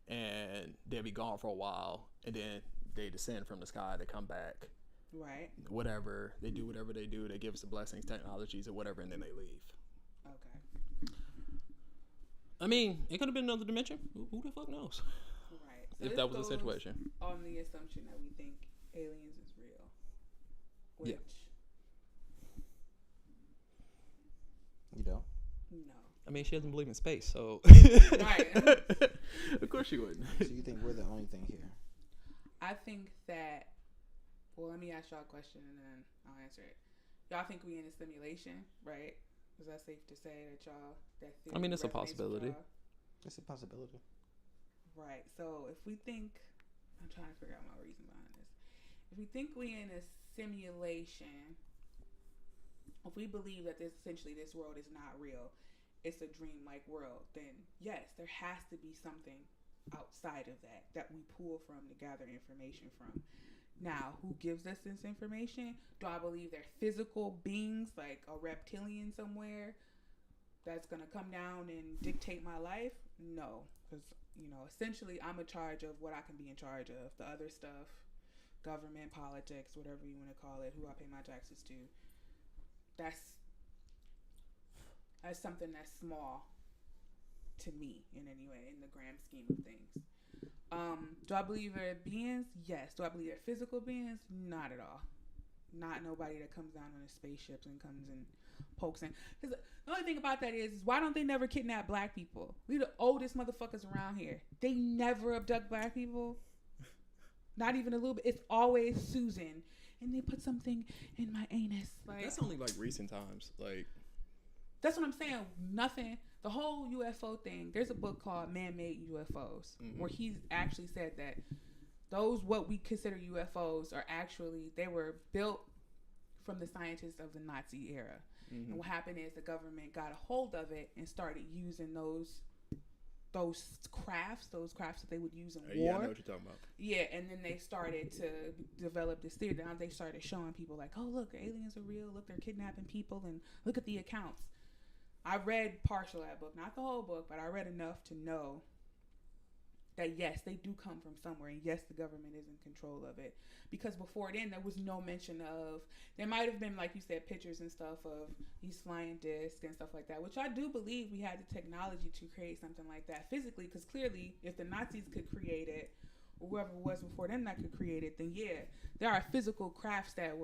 and they'll be gone for a while, and then they descend from the sky. They come back. Right. Whatever they do, they give us the blessings, technologies, or whatever, and then they leave. Okay. It could have been another dimension. Who the fuck knows? Right. So If that was the situation. On the assumption that we think aliens is real. Which, Yeah. You don't? No. She doesn't believe in space, so. Right. Of course she wouldn't. So you think we're the only thing here? I think that. Well, let me ask y'all a question and then I'll answer it. Y'all think we in a simulation, right? Is that safe to say that y'all that theory it's a resonates with possibility. y'all? It's a possibility. Right. So if we think, I'm trying to figure out my reason behind this. If we think we in a simulation, if we believe that this world is not real, it's a dream-like world, then yes, there has to be something outside of that we pull from to gather information from. Now, who gives us this information? Do I believe they're physical beings, like a reptilian somewhere that's going to come down and dictate my life? No, because, essentially I'm in charge of what I can be in charge of. The other stuff, government, politics, whatever you want to call it, who I pay my taxes to, as something that's small to me in any way in the grand scheme of things. Do I believe they're beings? Yes. Do I believe they're physical beings? Not at all. Not nobody that comes down on the spaceships and comes and pokes in. Because the only thing about that is why don't they never kidnap black people? We the oldest motherfuckers around here. They never abduct black people. Not even a little bit. It's always Susan. And they put something in my anus. Like, That's only like recent times. Like, that's what I'm saying. Nothing. The whole UFO thing. There's a book called Man-Made UFOs where he's actually said that those what we consider UFOs are actually they were built from the scientists of the Nazi era. And what happened is the government got a hold of it and started using those crafts that they would use in war. yeah, I know what you're talking about. Yeah, and then they started to develop this theory. Now they started showing people like, oh, look, aliens are real. Look, they're kidnapping people, and look at the accounts. I read partial of that book, not the whole book, but I read enough to know that, yes, they do come from somewhere, and yes, the government is in control of it. Because before then, there was no mention of, there might have been, like you said, pictures and stuff of these flying discs and stuff like that, which I do believe we had the technology to create something like that physically, because clearly, if the Nazis could create it, or whoever it was before them that could create it, then yeah, there are physical crafts that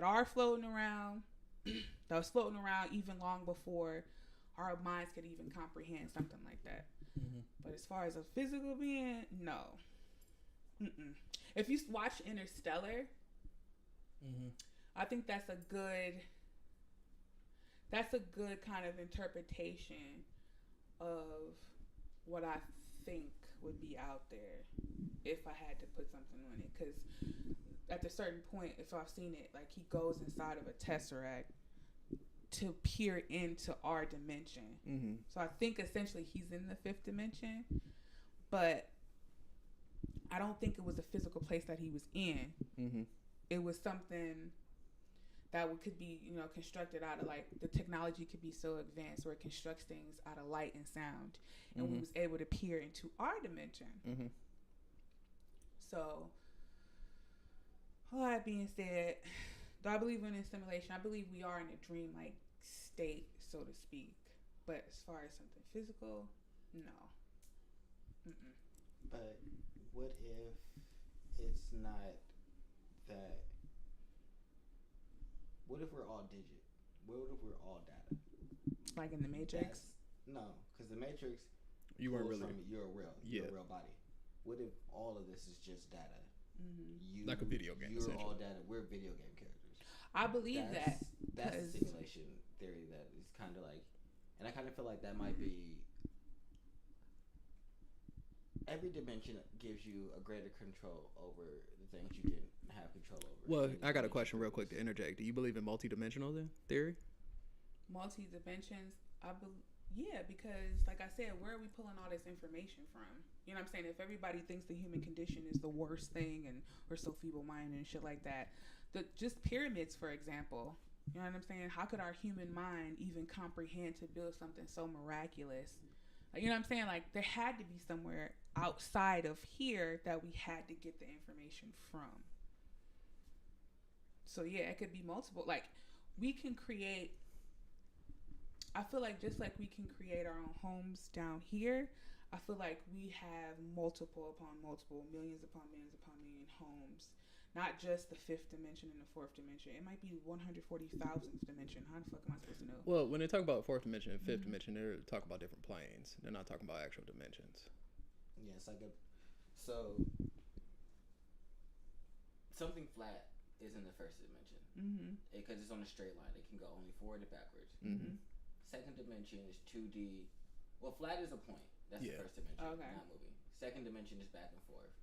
are floating around, that was floating around even long before our minds could even comprehend something like that. But as far as a physical being, no. If you watch Interstellar, I think that's a good kind of interpretation of what I think would be out there if I had to put something on it. Because at a certain point, if I've seen it, like he goes inside of a tesseract to peer into our dimension. So I think essentially he's in the fifth dimension, but I don't think it was a physical place that he was in. It was something that could be, constructed out of, like, the technology could be so advanced where it constructs things out of light and sound, and we was able to peer into our dimension. So, all that being said, do I believe in a simulation? I believe we are in a dream-like state, so to speak. But as far as something physical, no. But what if it's not that? What if we're all digit? What if we're all data? Like in the Matrix? No, because the Matrix. You weren't really. You're a real body. What if all of this is just data? Like a video game. You're all data. We're video game characters. I believe That's a simulation theory that is kind of like, and I kind of feel like that might be. Every dimension gives you a greater control over the things you didn't have control over. Well, I got a question real quick to interject. Do you believe in multidimensional theory? Multi-dimensions, yeah, because like I said, where are we pulling all this information from? You know what I'm saying? If everybody thinks the human condition is the worst thing and we're so feeble-minded and shit like that, just pyramids, for example, you know what I'm saying? How could our human mind even comprehend to build something so miraculous? You know what I'm saying? Like, there had to be somewhere outside of here that we had to get the information from. So yeah, it could be multiple. Like, we can create, I feel like just like we can create our own homes down here, I feel like we have multiple upon multiple, millions upon million homes. Not just the fifth dimension and the fourth dimension. It might be 140,000th dimension. How the fuck am I supposed to know? Well, when they talk about fourth dimension and fifth dimension, they're talking about different planes. They're not talking about actual dimensions. Yes, so something flat is in the first dimension because it's on a straight line. It can go only forward and backwards. Second dimension is 2D. Well, flat is a point. That's the first dimension, not moving. Second dimension is back and forth.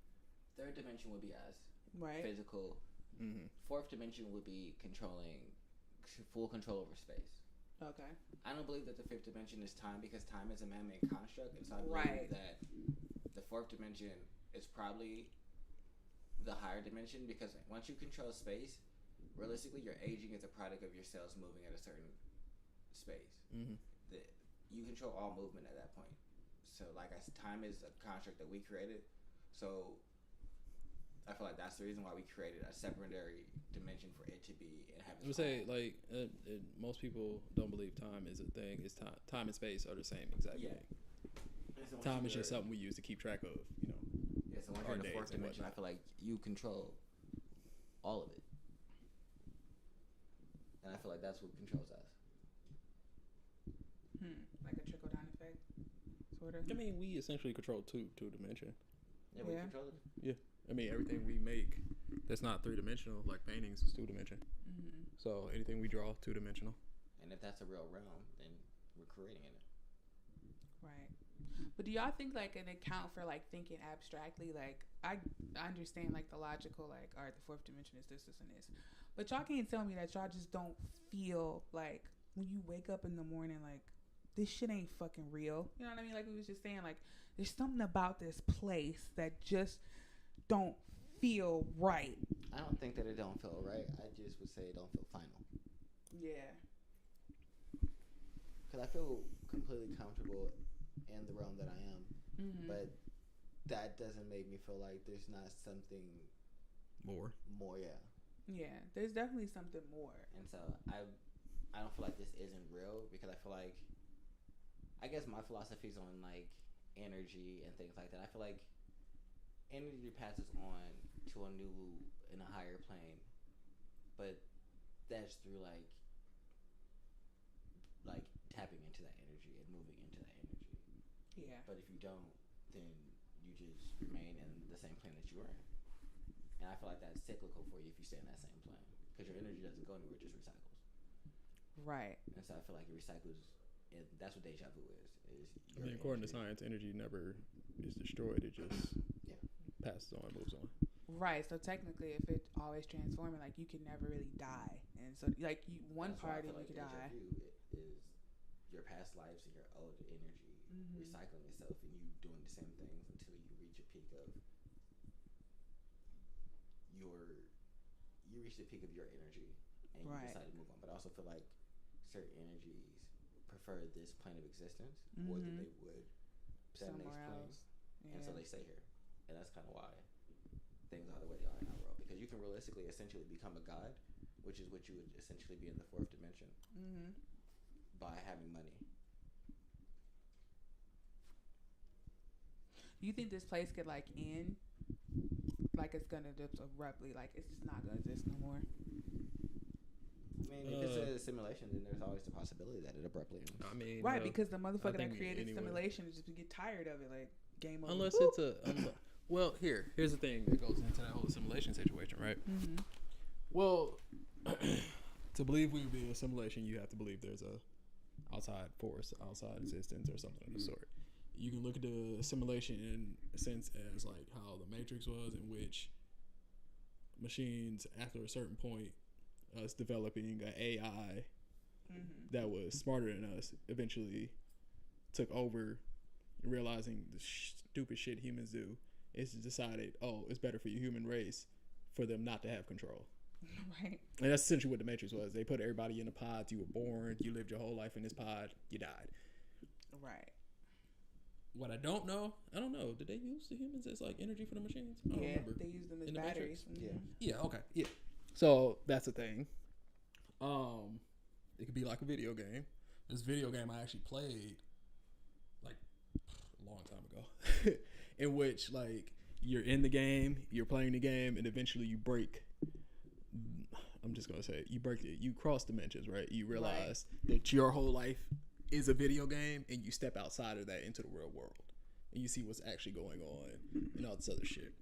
Third dimension would be us. Right. Physical. Fourth dimension would be controlling full control over space. Okay. I don't believe that the fifth dimension is time because time is a man-made construct, and so I believe that the fourth dimension is probably the higher dimension because once you control space, realistically, your aging is a product of your cells moving at a certain space. You control all movement at that point. So, like I said, time is a construct that we created. So I feel like that's the reason why we created a secondary dimension for it to be and have. I would say like most people don't believe time is a thing. It's time and space are the same exact thing. So time is just something we use to keep track of, you know. Yeah, so when you're in the fourth dimension, I feel like you control all of it, and I feel like that's what controls us. Like a trickle down effect, sort of. I mean, we essentially control two dimension. Yeah, we control it. Yeah, I mean everything we make that's not 3-dimensional, like paintings, is 2-dimension. So anything we draw 2-dimensional. And if that's a real realm, then we're creating in it. Right. But do y'all think like an account for like thinking abstractly? Like I understand like the logical, like all right, the fourth dimension is this, and this. But y'all can't tell me that y'all just don't feel like when you wake up in the morning, like this shit ain't fucking real. You know what I mean? Like we was just saying, like there's something about this place that just don't feel right. I don't think that it don't feel right. I just would say it don't feel final. Yeah. Because I feel completely comfortable in the realm that I am, but that doesn't make me feel like there's not something more. Yeah, there's definitely something more. And so I don't feel like this isn't real because I feel like, I guess my philosophy is on like energy and things like that. I feel like energy passes on to a new in a higher plane, but that's through like tapping into that energy and moving into that energy. Yeah. But if you don't, then you just remain in the same plane that you were in. And I feel like that's cyclical for you if you stay in that same plane because your energy doesn't go anywhere; it just recycles. Right. And so I feel like it recycles, and that's what deja vu is. I mean, according to science, energy never is destroyed; it just passes on, moves on. Right. So technically, if it's always transforming, like you can never really die, and so like one part of you could die. Is your past lives and your old energy recycling itself, and you doing the same things until you reach a peak of your energy, and you decide to move on. But I also feel like certain energies prefer this plane of existence more than they would that next plane, and so they stay here, and that's kind of why things are the way they are in our world. Because you can realistically, essentially, become a god, which is what you would essentially be in the fourth dimension. By having money. Do you think this place could like end? Like it's gonna just abruptly, like it's just not gonna exist no more? I mean, if it's a simulation, then there's always the possibility that it abruptly ends. I mean, right, because the motherfucker that created simulation is just get tired of it, like game over. Unless it's well, here's the thing that goes into that whole simulation situation, right? Well, to believe we would be a simulation, you have to believe there's a outside force, outside existence, or something of the sort. You can look at the simulation in a sense as like how the Matrix was, in which machines, after a certain point, us developing an AI that was smarter than us, eventually took over, realizing the stupid shit humans do. It's decided, oh, it's better for the human race for them not to have control. Right. And that's essentially what the Matrix was. They put everybody in a pod. You were born. You lived your whole life in this pod. You died. Right. What I don't know, did they use the humans as like energy for the machines? I don't remember. They use them as in the batteries. Yeah. Okay. Yeah. So that's the thing. It could be like a video game. This video game I actually played like a long time ago, in which like you're in the game, you're playing the game, and eventually you break. I'm just gonna say it. You break it. You cross dimensions, right? You realize that your whole life is a video game, and you step outside of that into the real world, and you see what's actually going on and all this other shit.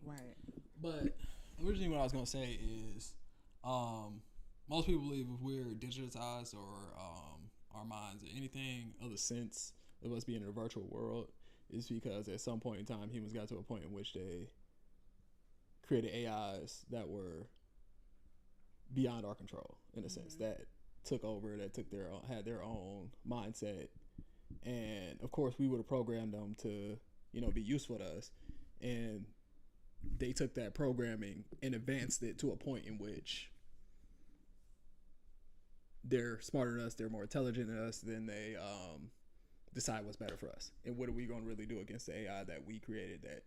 Right. But originally, what I was gonna say is, most people believe if we're digitized or our minds or anything other sense of us being in a virtual world is because at some point in time, humans got to a point in which they created AIs that were beyond our control, in a sense, that took over, that had their own mindset, and of course we would have programmed them to, be useful to us, and they took that programming and advanced it to a point in which they're smarter than us, they're more intelligent than us, then they decide what's better for us. And what are we going to really do against the AI that we created that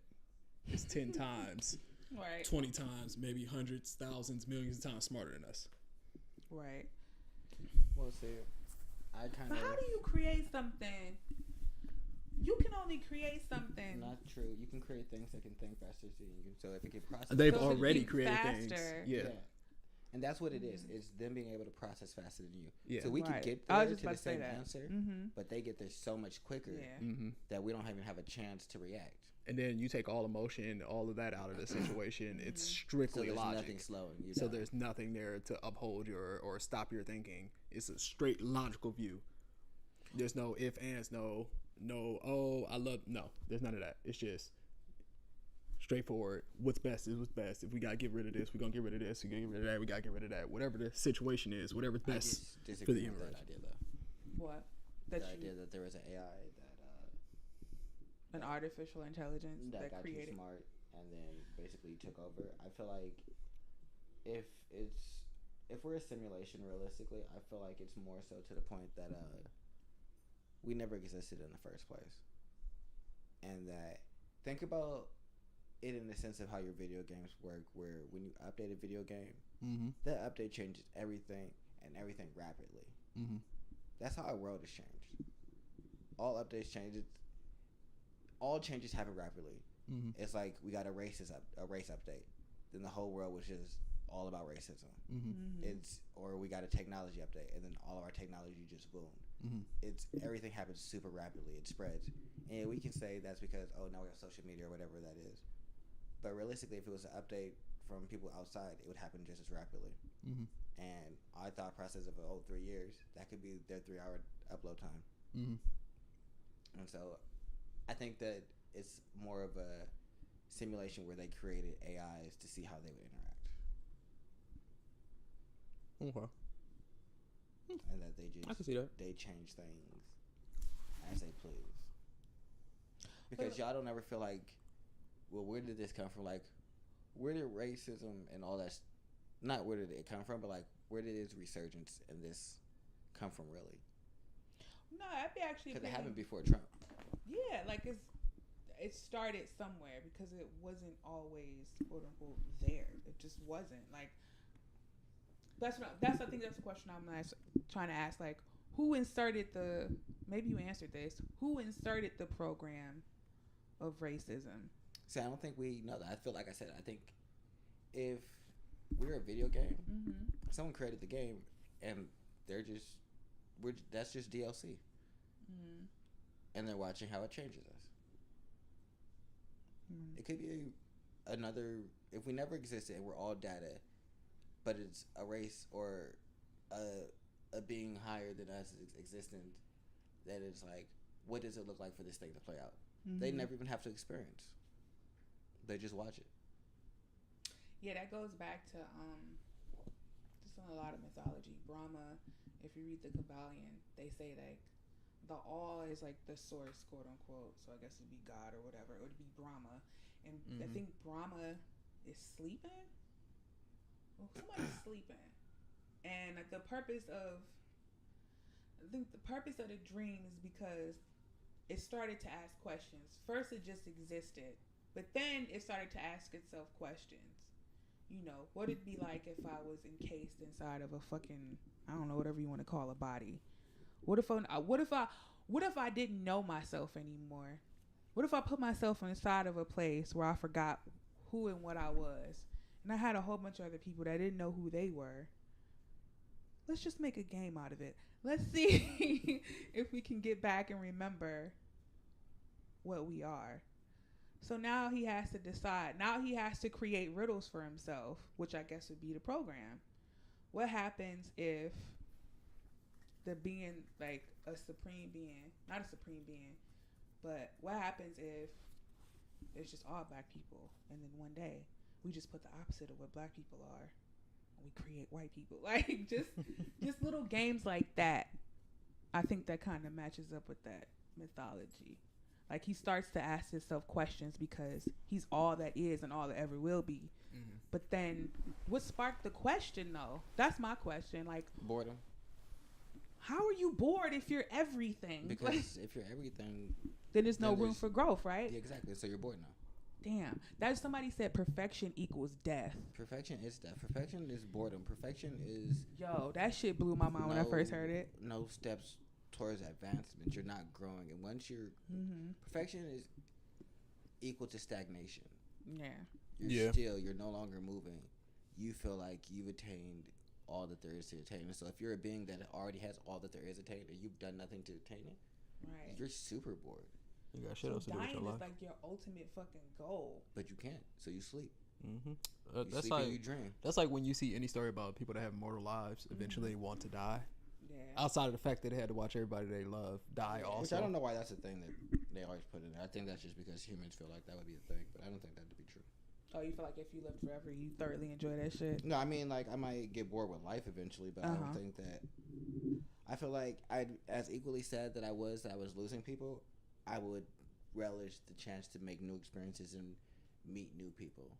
is 10 times Right. 20 times, maybe hundreds, thousands, millions of times smarter than us. Right. Well, see, I kind But of. how do you create something? You can only create something. Not true. You can create things that can think faster than you. So if it can process. They've So if it already thinks created things. faster. Yeah. And that's what it is. It's them being able to process faster than you. Yeah. So we can Right. get I was there just to about the to say same that. answer, Mm-hmm. but they get there so much quicker Yeah. Mm-hmm. that we don't even have a chance to react. And then you take all emotion, all of that out of the situation. It's So strictly there's logic. nothing slowing you So down. there's nothing there to uphold your or stop your thinking. It's a straight logical view. There's no if, ands, no, oh, I love, no. There's none of that. It's just straightforward. What's best is what's best. If we got to get rid of this, we're going to get rid of this. We got to get rid of that. We got to get rid of that. Whatever the situation is, whatever's I best. just disagree with universe. that idea, though. What? The That idea you, that there was an AI an artificial intelligence that that got too created. smart and then basically took over. I feel like if we're a simulation realistically, I feel like it's more so to the point that we never existed in the first place. And that think about it in the sense of how your video games work, where when you update a video game, Mm-hmm. that update changes everything and everything rapidly. Mm-hmm. That's how our world has changed. All updates changes. All changes happen rapidly. Mm-hmm. It's like we got a race update. Then the whole world was just all about racism. Mm-hmm. Mm-hmm. Or we got a technology update, and then all of our technology just boomed. Mm-hmm. It's everything happens super rapidly. It spreads, and we can say that's because now we have social media or whatever that is. But realistically, if it was an update from people outside, it would happen just as rapidly. Mm-hmm. And our thought process of 3 years, that could be their 3-hour upload time. Mm-hmm. And so I think that it's more of a simulation where they created AIs to see how they would interact. Okay. And that they I can see that. they change things as they please. Because y'all don't ever feel like, well, where did this come from? Like, where did racism and all that, not where did it come from, but like, where did its resurgence in this come from really? No, I'd be actually Because it happened thinking- before Trump. Yeah, like it started somewhere because it wasn't always quote unquote there. It just wasn't. Like I think that's the question I'm trying to ask. Like, who inserted the? Maybe you answered this. Who inserted the program of racism? See, I don't think we know that. I feel like I said, I think if we're a video game, Mm-hmm. someone created the game, and that's just DLC, Mm-hmm. and they're watching how it changes us. Mm-hmm. It could be another. If we never existed and we're all data, but it's a race or a being higher than us existent, that is like, what does it look like for this thing to play out? Mm-hmm. They never even have to experience. They just watch it. Yeah, that goes back to just a lot of mythology. Brahma, if you read the Kabbalion, they say like the all is like the source, quote unquote. So I guess it'd be God or whatever. It would be Brahma, and I think Brahma is sleeping. Well, somebody's sleeping, and the purpose of the dream is because it started to ask questions. First, it just existed, but then it started to ask itself questions. You know, what it'd be like if I was encased inside of a fucking, I don't know, whatever you want to call a body. What if I didn't know myself anymore? What if I put myself inside of a place where I forgot who and what I was, and I had a whole bunch of other people that didn't know who they were? Let's just make a game out of it. Let's see if we can get back and remember what we are. So now he has to decide. Now he has to create riddles for himself, which I guess would be the program. What happens if the being, like a supreme being, not a supreme being, but what happens if it's just all black people, and then one day we just put the opposite of what black people are, and we create white people? Like just little games like that. I think that kind of matches up with that mythology. Like, he starts to ask himself questions because he's all that is and all that ever will be. Mm-hmm. But then, what sparked the question, though? That's my question. Like, Boredom. How are you bored if you're everything? Because if you're everything, then there's no room for growth, right? Yeah, exactly. So you're bored now. Damn, that somebody said perfection equals death. Perfection is death. Perfection is boredom. Perfection is Yo, that shit blew my mind when I first heard it. no steps towards advancement. You're not growing, and once you're perfection is equal to stagnation. Yeah. You're no longer moving. You feel like you've attained all that there is to attain. So if you're a being that already has all that there is attained and you've done nothing to attain it, right, you're super bored. You got shit else to do with your life. Dying is like your ultimate fucking goal. But you can't, so you sleep. That's sleep like and you dream. That's like when you see any story about people that have mortal lives, eventually they want to die. Yeah. Outside of the fact that they had to watch everybody they love die also. Which I don't know why that's a thing that they always put in there. I think that's just because humans feel like that would be a thing, but I don't think that to be true. Oh, you feel like if you lived forever, you thoroughly enjoy that shit? No, I mean, like, I might get bored with life eventually, but I don't think that... I feel like I'd as equally sad that I was losing people, I would relish the chance to make new experiences and meet new people.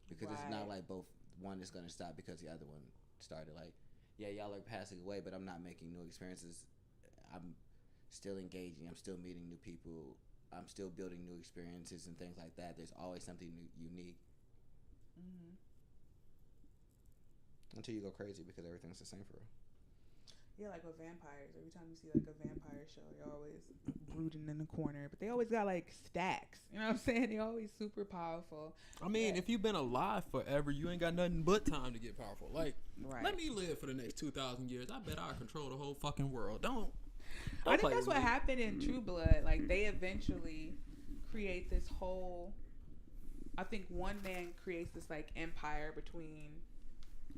Because it's not like both one is going to stop because the other one started. Like, yeah, y'all are passing away, but I'm not making new experiences. I'm still engaging. I'm still meeting new people. I'm still building new experiences and things like that. There's always something new, unique. Until you go crazy because everything's the same for real. Yeah, like with vampires. Every time you see like a vampire show, you're always brooding in the corner. But they always got like stacks. You know what I'm saying? They're always super powerful. I mean, if you've been alive forever, you ain't got nothing but time to get powerful. Like, let me live for the next 2,000 years. I bet I'll control the whole fucking world. Don't I think that's what happened in True Blood. Like, they eventually create this whole... I think one man creates this, like, empire between...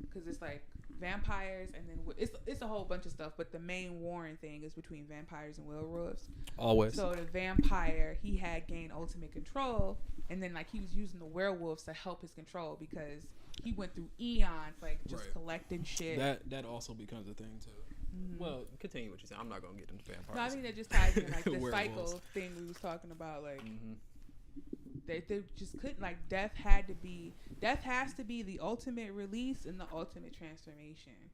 Because it's, like, vampires and then... It's a whole bunch of stuff, but the main warring thing is between vampires and werewolves. Always. So the vampire, he had gained ultimate control, and then, like, he was using the werewolves to help his control because he went through eons, like, just collecting shit. That also becomes a thing, too. Well, continue what you say. I'm not gonna get into vampires. No, I mean, that just ties in like the cycle thing we was talking about. Like, they just couldn't. Like, death has to be the ultimate release and the ultimate transformation.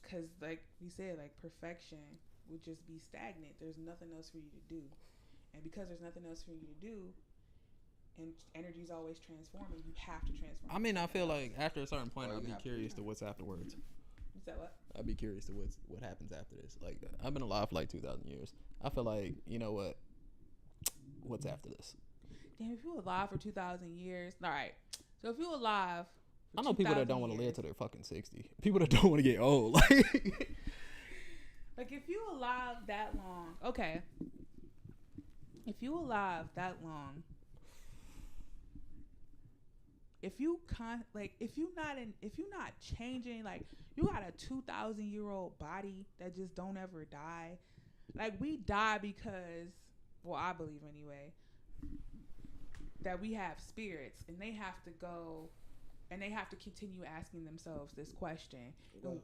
Because, like we said, like perfection would just be stagnant. There's nothing else for you to do, and because there's nothing else for you to do, and energy's always transforming, you have to transform. I mean, I feel like after a certain point, I'd be curious to what's afterwards. That what? I'd be curious to what happens after this. Like, I've been alive for like 2,000 years. I feel like, you know what? What's after this? Damn, if you're alive for 2,000 years, all right. So if you're alive, I know people that don't want to live till they're fucking 60. People that don't want to get old. Like, like if you're alive that long, okay. If you're alive that long, if you're not changing, like you got a 2,000-year-old body that just don't ever die. Like we die because, well, I believe anyway, that we have spirits and they have to go and they have to continue asking themselves this question. Well,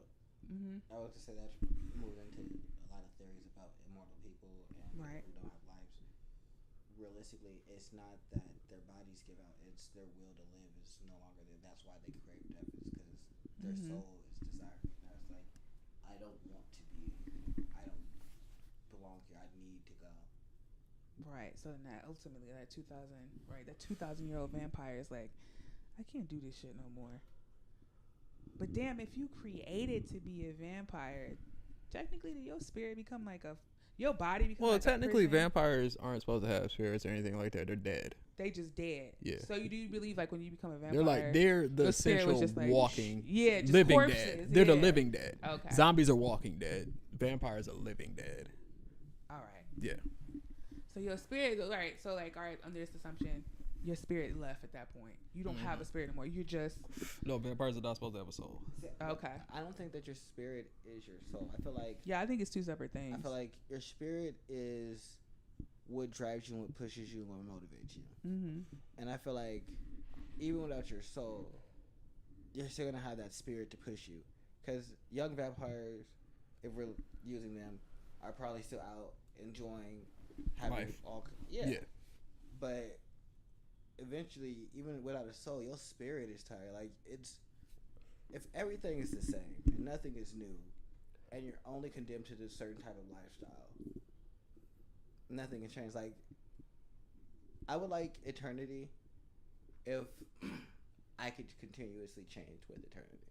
I was to say that move into a lot of theories about immortal people and people who don't have lives. Realistically, it's not that their bodies give out; it's their will to live is no longer there. That's why they crave death, is because their soul is desiring. Now it's like, I don't want to be. I don't belong here. I need to go. Right. So then that ultimately that 2,000-year-old vampire is like, I can't do this shit no more. But damn, if you created to be a vampire, technically your spirit become like your body becomes. Well, technically vampires aren't supposed to have spirits or anything like that. They're dead. They just dead. Yeah. So you do believe like when you become a vampire, they're the essential just like, walking, just living corpses. dead. They're the living dead. Okay. Zombies are walking dead. Vampires are living dead. All right. Yeah. So your spirit, all right. So like, all right, under this assumption, your spirit left at that point. You don't have a spirit anymore. You're just... No, vampires are not supposed to have a soul. Okay. I don't think that your spirit is your soul. I feel like... Yeah, I think it's two separate things. I feel like your spirit is what drives you and what pushes you and what motivates you. Mm-hmm. And I feel like even without your soul, you're still going to have that spirit to push you. Because young vampires, if we're using them, are probably still out enjoying having life. Yeah. But... eventually, even without a soul, your spirit is tired. Like, it's... if everything is the same and nothing is new, and you're only condemned to this certain type of lifestyle, nothing can change. Like, I would like eternity if I could continuously change with eternity.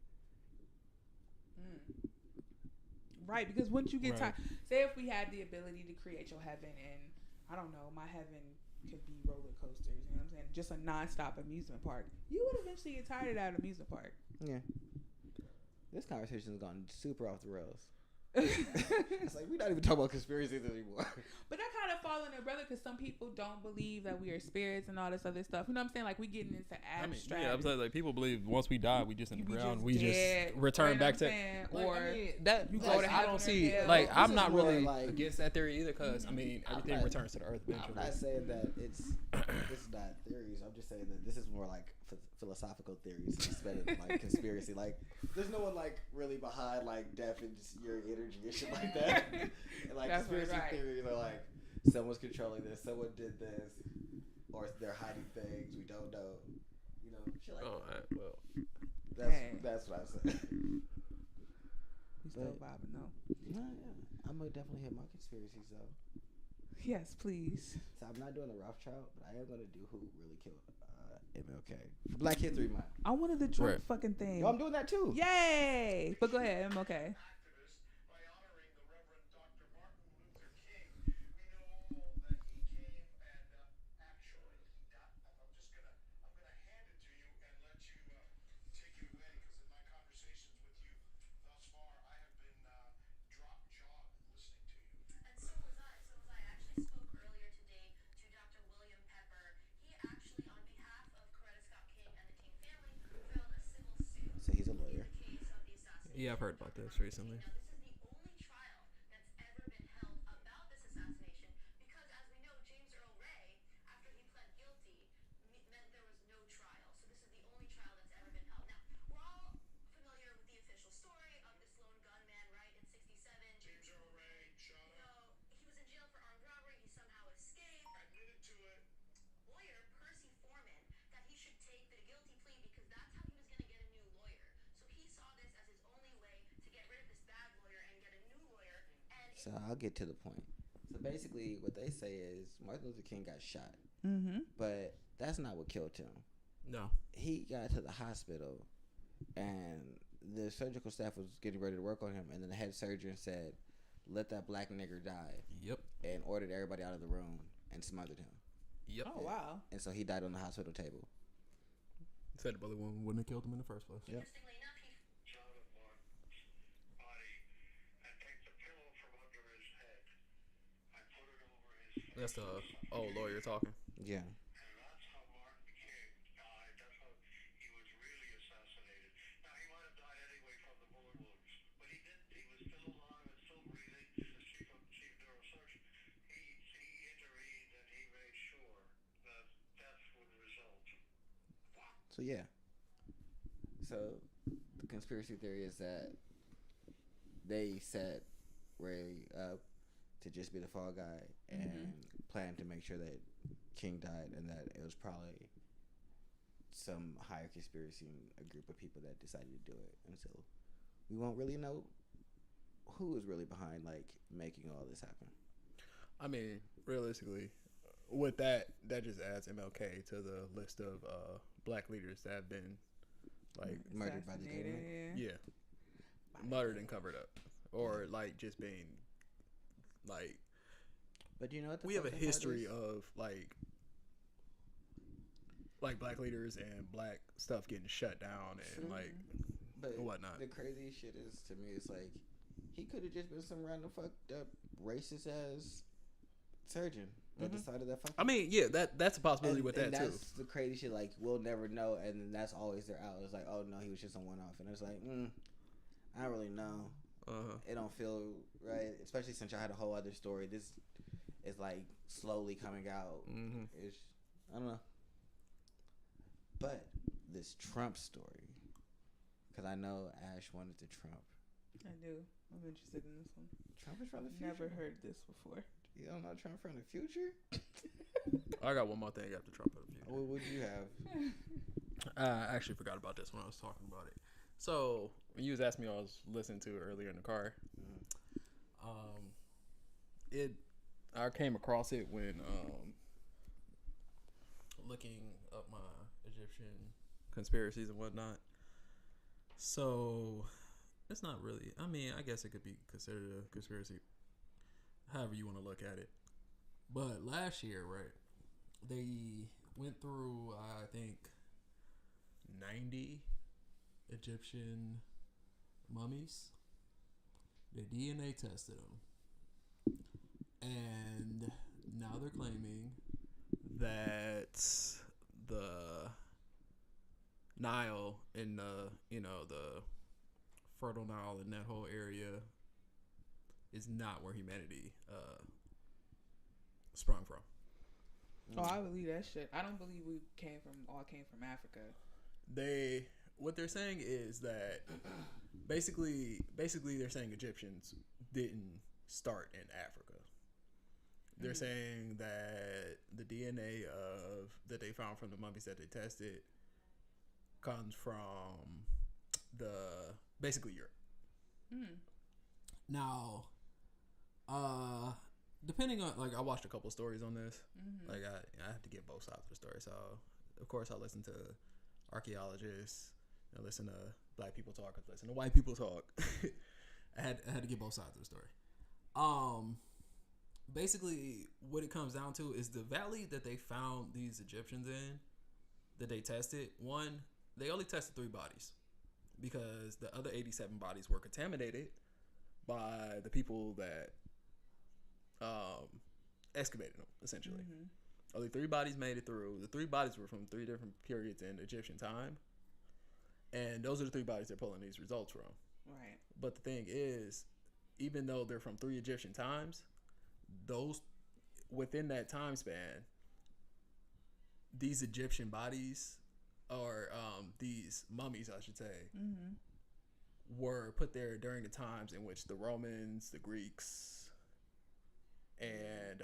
Right, because once you get Right. tired, say if we had the ability to create your heaven, and I don't know, my heaven could be roller coasters, you know what I'm saying? Just a nonstop amusement park. You would eventually get tired of that amusement park. Yeah. This conversation has gone super off the rails. It's like we're not even talking about conspiracies anymore. But that kind of fall in there, brother, because some people don't believe that we are spirits and all this other stuff. You know what I'm saying? Like we getting into I mean, abstract. yeah, I'm saying like people believe once we die, we just in the We ground. just We dead, just return you know back what to. I'm saying? Like, Or I mean, that you go like, to I heaven don't or see hell. like This I'm is not more really like- against that theory either because I mean I'm everything not- returns to the earth I'm eventually. not saying that this is not theories. I'm just saying that this is more like philosophical theories instead of like conspiracy. Like, there's no one like really behind like death and just your energy and shit like that. And like That's conspiracy right. theories are like someone's controlling this, someone did this, or they're hiding things we don't know. You know, shit like Oh, that. well, That's what I said. We still But- vibing though. No, yeah. I'm gonna definitely hit my conspiracies though. Yes, please. So I'm not doing a Rothschild, but I am gonna do who really killed MLK for Black History Month. I wanted the Trump Right. fucking thing. Yo, I'm doing that too. Yay! But go ahead, I'm okay. Activist by honoring the Reverend Dr. Martin Luther King. We know all that he came and actually he died. I'm gonna hand it to you and let you take it away because in my conversations with you thus far, I have been drop jawed listening to you. And so was I. I actually spoke earlier today to Dr. William Pepper. He actually, on behalf of Coretta Scott King and the King family, filed a civil suit So he's a lawyer. in the case of the assassination. yeah, I've heard about this recently. Now, this is the only trial that's ever been held about this assassination because, as we know, James Earl Ray, after he pled guilty, meant there was no trial. So this is the only trial that's ever been held. Now, we're all familiar with the official story of this lone gunman, right, in 67. James Earl Ray shot You up, know, he was in jail for armed robbery. He somehow escaped. admitted to it. Lawyer Percy Foreman that he should take the guilty plea because that's how he was going to get a new lawyer. So he saw this as his only way to get rid of this bad lawyer and get a new lawyer. And So I'll get to the point. So basically, what they say is Martin Luther King got shot, but that's not what killed him. No. He got to the hospital, and the surgical staff was getting ready to work on him, and then the head surgeon said, "Let that black nigger die," Yep. and ordered everybody out of the room and smothered him. Yep. Oh wow. And so he died on the hospital table. Said the bullet wound wouldn't have killed him in the first place. Yep. interestingly enough, he Out of Martin's body and take the pillow from under his head. I put it over his face. That's the old lawyer talking. Yeah. And that's how Martin King died. That's how he was really assassinated. Now, he might have died anyway from the bullet wounds, but he didn't. He was still alive and still breathing. As chief neurosurgeon, he intervened and he made sure that death would result. So yeah. So the conspiracy theory is that they set Ray up to just be the fall guy and planned to make sure that King died, and that it was probably some higher conspiracy and a group of people that decided to do it. And so we won't really know who is really behind like making all this happen. I mean, realistically, with that just adds MLK to the list of black leaders that have been like Murdered by the Assassinated, government. yeah. yeah, murdered and covered up, or like just being like But you know what? The we have a fucked up part history is? of like black leaders and black stuff getting shut down and like But whatnot. The crazy shit is, to me, it's like he could have just been some random fucked up racist ass surgeon that decided that. I mean, yeah, that's a possibility with that and too. that's the crazy shit. Like we'll never know, and then that's always their out. It's like, oh no, he was just a one off, and it's like, I don't really know. It don't feel right, especially since y'all had a whole other story. This is like slowly coming out. It's, I don't know. But this Trump story, because I know Ash wanted to Trump. I do. I'm interested in this one. Trump is from the future. Never heard this before. You don't know Trump from the future? I got one more thing after Trump of the future. What would you have? I actually forgot about this when I was talking about it. So when you was asking me, I was listening to it earlier in the car. I came across it when looking up my Egyptian conspiracies and whatnot. So it's not really. I mean, I guess it could be considered a conspiracy, however you want to look at it. But last year, right, they went through I think 90 Egyptian mummies. They DNA tested them, and now they're claiming that the Nile in the fertile Nile in that whole area is not where humanity sprung from. Oh, I believe that shit. I don't believe we came from Africa. What they're saying is that basically they're saying Egyptians didn't start in Africa. They're saying that the DNA that they found from the mummies that they tested comes from basically Europe. Now, depending on, like, I watched a couple stories on this. Like, I have to get both sides of the story. So, of course, I listen to archaeologists. I listen to black people talk. I listen to white people talk. I had to get both sides of the story. Basically, what it comes down to is the valley that they found these Egyptians in, that they tested. One, they only tested 3 bodies because the other 87 bodies were contaminated by the people that excavated them, essentially. Only 3 bodies made it through. The 3 bodies were from 3 different periods in Egyptian time. And those are the 3 bodies they're pulling these results from. Right. But the thing is, even though they're from 3 Egyptian times, those within that time span, these Egyptian bodies, or these mummies, I should say, were put there during the times in which the Romans, the Greeks, and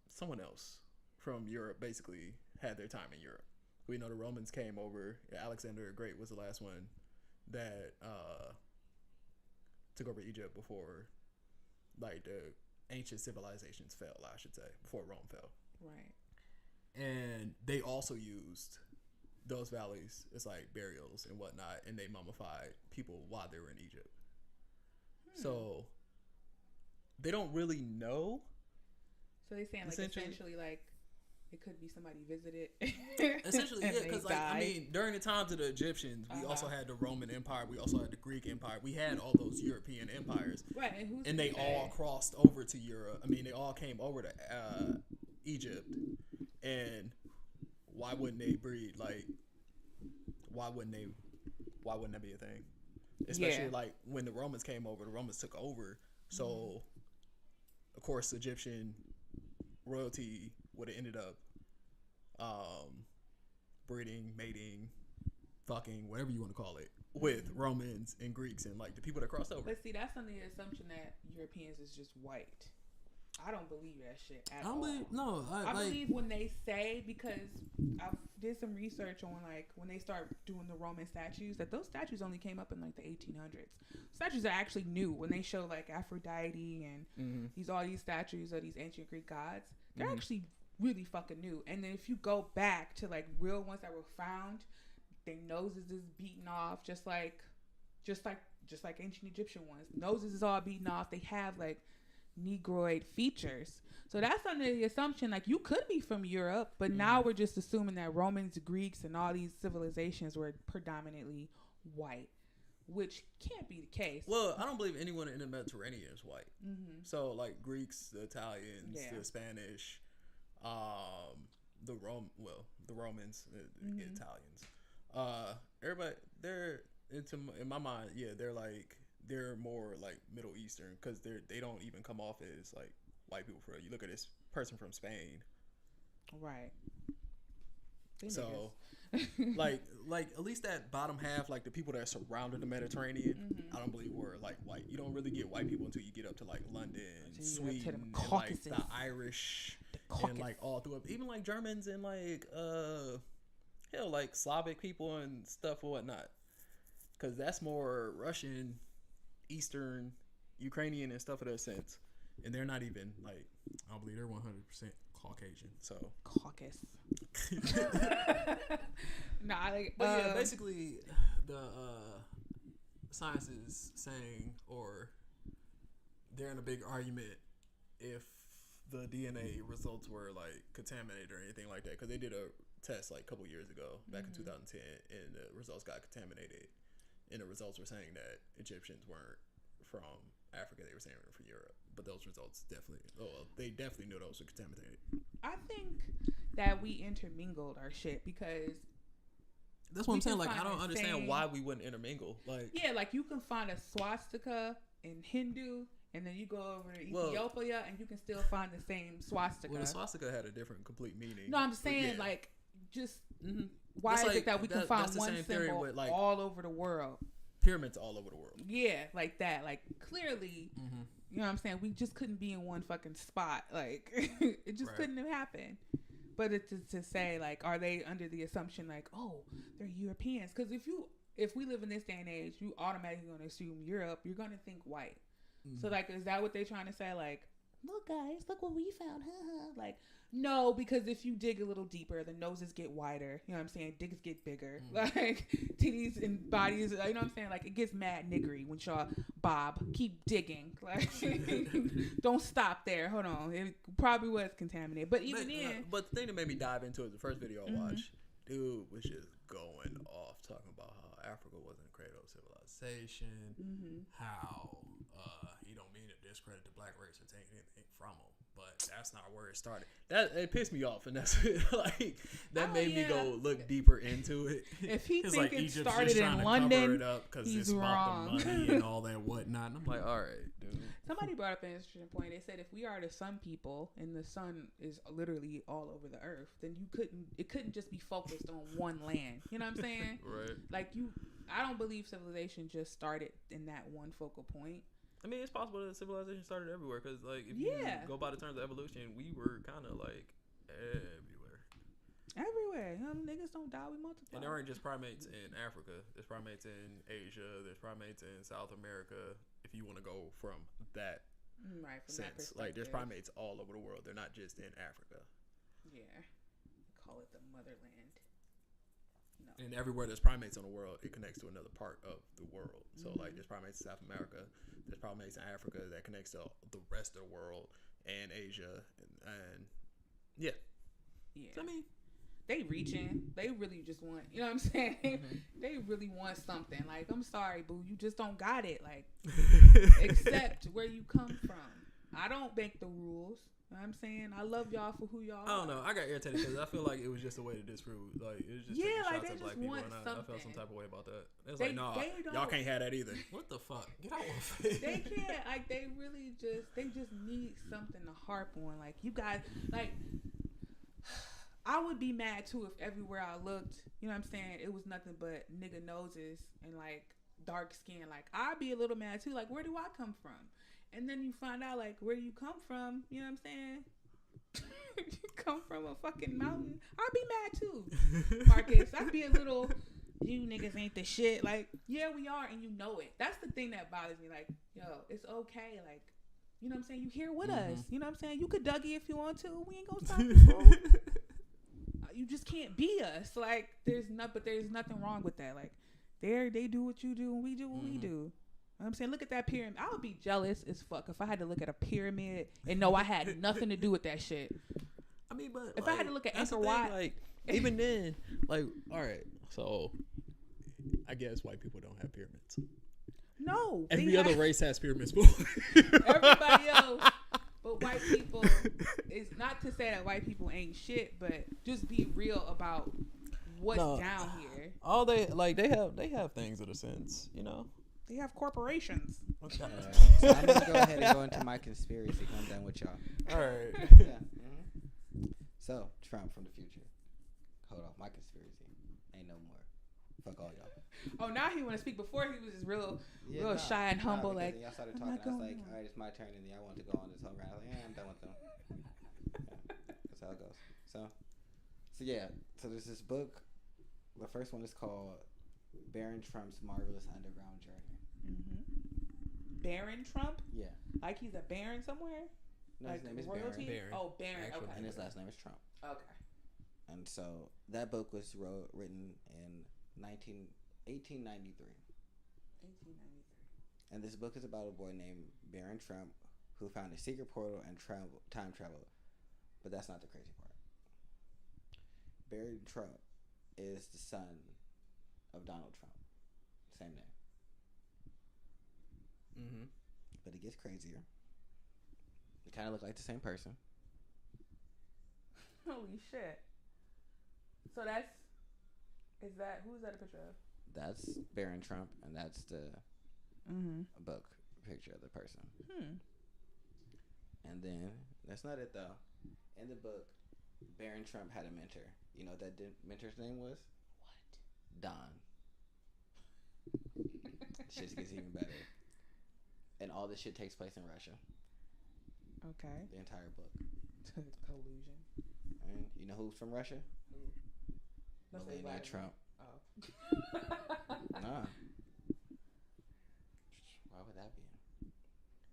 someone else from Europe basically had their time in Europe. We know the Romans came over. Alexander the Great was the last one that took over Egypt before, like, the ancient civilizations fell, I should say, before Rome fell. Right. And they also used those valleys as, like, burials and whatnot, and they mummified people while they were in Egypt. So they don't really know. So they saying, like, essentially like, it could be somebody visited. Essentially, yeah, because, like, died. I mean, during the times of the Egyptians, we also had the Roman Empire, we also had the Greek Empire, we had all those European empires, Right, and they all crossed over to Europe. I mean, they all came over to Egypt, and why wouldn't they breed? Like, why wouldn't that be a thing? Especially like when the Romans came over, the Romans took over, so of course Egyptian royalty would have ended up breeding, mating, fucking, whatever you want to call it, with Romans and Greeks and, like, the people that crossed over. But see, that's under the assumption that Europeans is just white. I don't believe that shit at all. I believe when they say, because I did some research on, like, when they start doing the Roman statues, that those statues only came up in, like, the 1800s. Statues are actually new. When they show, like, Aphrodite and all these statues of these ancient Greek gods, they're actually really fucking new. And then if you go back to, like, real ones that were found, their noses is beaten off, just like ancient Egyptian ones. Noses is all beaten off. They have, like, Negroid features. So that's under the assumption, like, you could be from Europe, but now we're just assuming that Romans, Greeks, and all these civilizations were predominantly white, which can't be the case. Well, I don't believe anyone in the Mediterranean is white. So, like, Greeks, the Italians, the Spanish, the Romans, the Italians, everybody, they're in my mind, they're more like Middle Eastern, because they don't even come off as, like, white people. For you look at this person from Spain, right? So like at least that bottom half, like the people that surrounded the Mediterranean, I don't believe were, like, white. You don't really get white people until you get up to, like, London, Sweden, and, like, the Irish, and, like, all through up, even, like, Germans and, like, hell, like, Slavic people and stuff or whatnot, because that's more Russian, Eastern, Ukrainian, and stuff of that sense. And they're not even, like, I don't believe they're 100% Caucasian. So, Caucus. Nah, like, but yeah, basically, the science is saying, or they're in a big argument if the DNA results were like contaminated or anything like that, because they did a test like a couple years ago, back in 2010, and the results got contaminated, and the results were saying that Egyptians weren't from Africa, they were saying they were from Europe, but those results they definitely knew those were contaminated. I think that we intermingled our shit because That's what we I'm saying. can Like, I find don't the understand same- why we wouldn't intermingle. Like, yeah, like you can find a swastika in Hindu, and then you go over to Well- Ethiopia, and you can still find the same swastika. well, the swastika had a different complete meaning. No, I'm But saying yeah. like just Mhm. why That's is like- it that we can that's find the one same theory symbol with, like- all over the world? Pyramids all over the world. Yeah, like that. Like clearly, Mm-hmm. you know what I'm saying? We just couldn't be in one fucking spot. Like it just Right. couldn't have happened. But it's to say like, are they under the assumption like, oh, they're Europeans? Because if we live in this day and age, you automatically gonna assume Europe. You're gonna think white. Mm-hmm. So like, is that what they're trying to say? Like, look guys, look what we found. Like, no, because if you dig a little deeper, the noses get wider. You know what I'm saying? Dicks get bigger. Like titties and bodies. You know what I'm saying? Like it gets mad niggery when y'all keep digging. Like don't stop there. Hold on. It probably was contaminated. But even then, But the thing that made me dive into it, the first video I Mm-hmm. watched, dude was just going off talking about how Africa wasn't the cradle of civilization, Mm-hmm. how he don't mean to discredit the black race or take anything from them, but that's not where it started. That it pissed me off, and that's like that Oh, made me yeah. go look deeper into it. If he It's think it Egypt's started just in trying to London, cover it up because he's it's about wrong. the money and all that whatnot. And I'm like, all right, dude. somebody brought up an interesting point. They said if we are the sun people and the sun is literally all over the earth, then it couldn't just be focused on one land. You know what I'm saying? Right. Like I don't believe civilization just started in that one focal point. I mean, it's possible that civilization started everywhere because, like, if Yeah. you go by the terms of evolution, we were kind of like everywhere. Everywhere. You know, niggas don't die, we multiply. And there aren't just primates in Africa. There's primates in Asia. There's primates in South America. If you want to go from that right, from that sense, like, there's perspective. primates all over the world. They're not just in Africa. Yeah. Call it the motherland. No. And everywhere there's primates in the world, it connects to another part of the world. So, like, there's primates in South America. There's primates in Africa that connects to the rest of the world and Asia. And yeah. Yeah. I mean, They reaching. They really just want, you know what I'm saying? They really want something. Like, I'm sorry, boo, you just don't got it. Like, accept where you come from. I don't make the rules. You know what I'm saying? I love y'all for who y'all I don't are. know. I got irritated because I feel like it was just a way to disprove. Like, it was just Yeah, taking like, shots they at just black people, want and I felt some something. type of way about that. It's They- like, no, they y'all don't- can't have that either. What the fuck? Get out my face. They can't. Like, they really they just need something to harp on. Like, you guys, like, I would be mad too if everywhere I looked, you know what I'm saying, it was nothing but nigga noses and like dark skin. Like, I'd be a little mad too. Like, where do I come from? And then you find out, like, where you come from, you know what I'm saying? You come from a fucking mountain. I'd be mad too, Marcus. I'd be a little, you niggas ain't the shit. Like, yeah, we are, and you know it. That's the thing that bothers me. Like, yo, it's okay. Like, you know what I'm saying? You here with us. You know what I'm saying? You could Dougie if you want to. We ain't gonna stop you, bro. You just can't be us. Like, there's nothing wrong with that. Like, they do what you do and we do what we do. You know what I'm saying? Look at that pyramid. I would be jealous as fuck if I had to look at a pyramid and know I had nothing to do with that shit. I mean, but If I had to look at that's the Angkor thing, Wat- like, even then, like, all right, so I guess white people don't have pyramids. No. Every they other have- race has pyramids. Everybody else. But white people, it's not to say that white people ain't shit, but just be real about what's No. down here. All they have things in a sense, you know. They have corporations. So I'm gonna go ahead and go into my conspiracy. I'm done with y'all. All right. Yeah. So Trump from the future. Hold on, my conspiracy ain't no more. Fuck all y'all. Oh, now he want to speak. Before he was just real Yeah, shy and humble. because Like, then y'all started I'm talking. not I was going like, on. all right, it's my turn, and then y'all wanted to go on this whole round. I was like, yeah, I'm done with them. Yeah, that's how it goes. So yeah. So there's this book. The first one is called Baron Trump's Marvelous Underground Journey. Baron Trump, Yeah. like he's a baron somewhere. No, like his name is royalty? Barron. Oh, Barron. Actual Okay. and his last name is Trump. Okay. And so that book was written in 1893. 1893. And this book is about a boy named Barron Trump who found a secret portal and time travel. But that's not the crazy part. Barron Trump is the son of Donald Trump. Same name. Mm-hmm. But it gets crazier. They kind of look like the same person. Holy shit. So who's that a picture of? That's Barron Trump, and that's the book picture of the person. And then, that's not it though. In the book, Barron Trump had a mentor. You know what that mentor's name was? What? Don. Shit gets even better. And all this shit takes place in Russia. Okay. The entire book. Collusion. And you know who's from Russia? Let's say Melania Vladimir. Trump. Oh. Nah. Why would that be?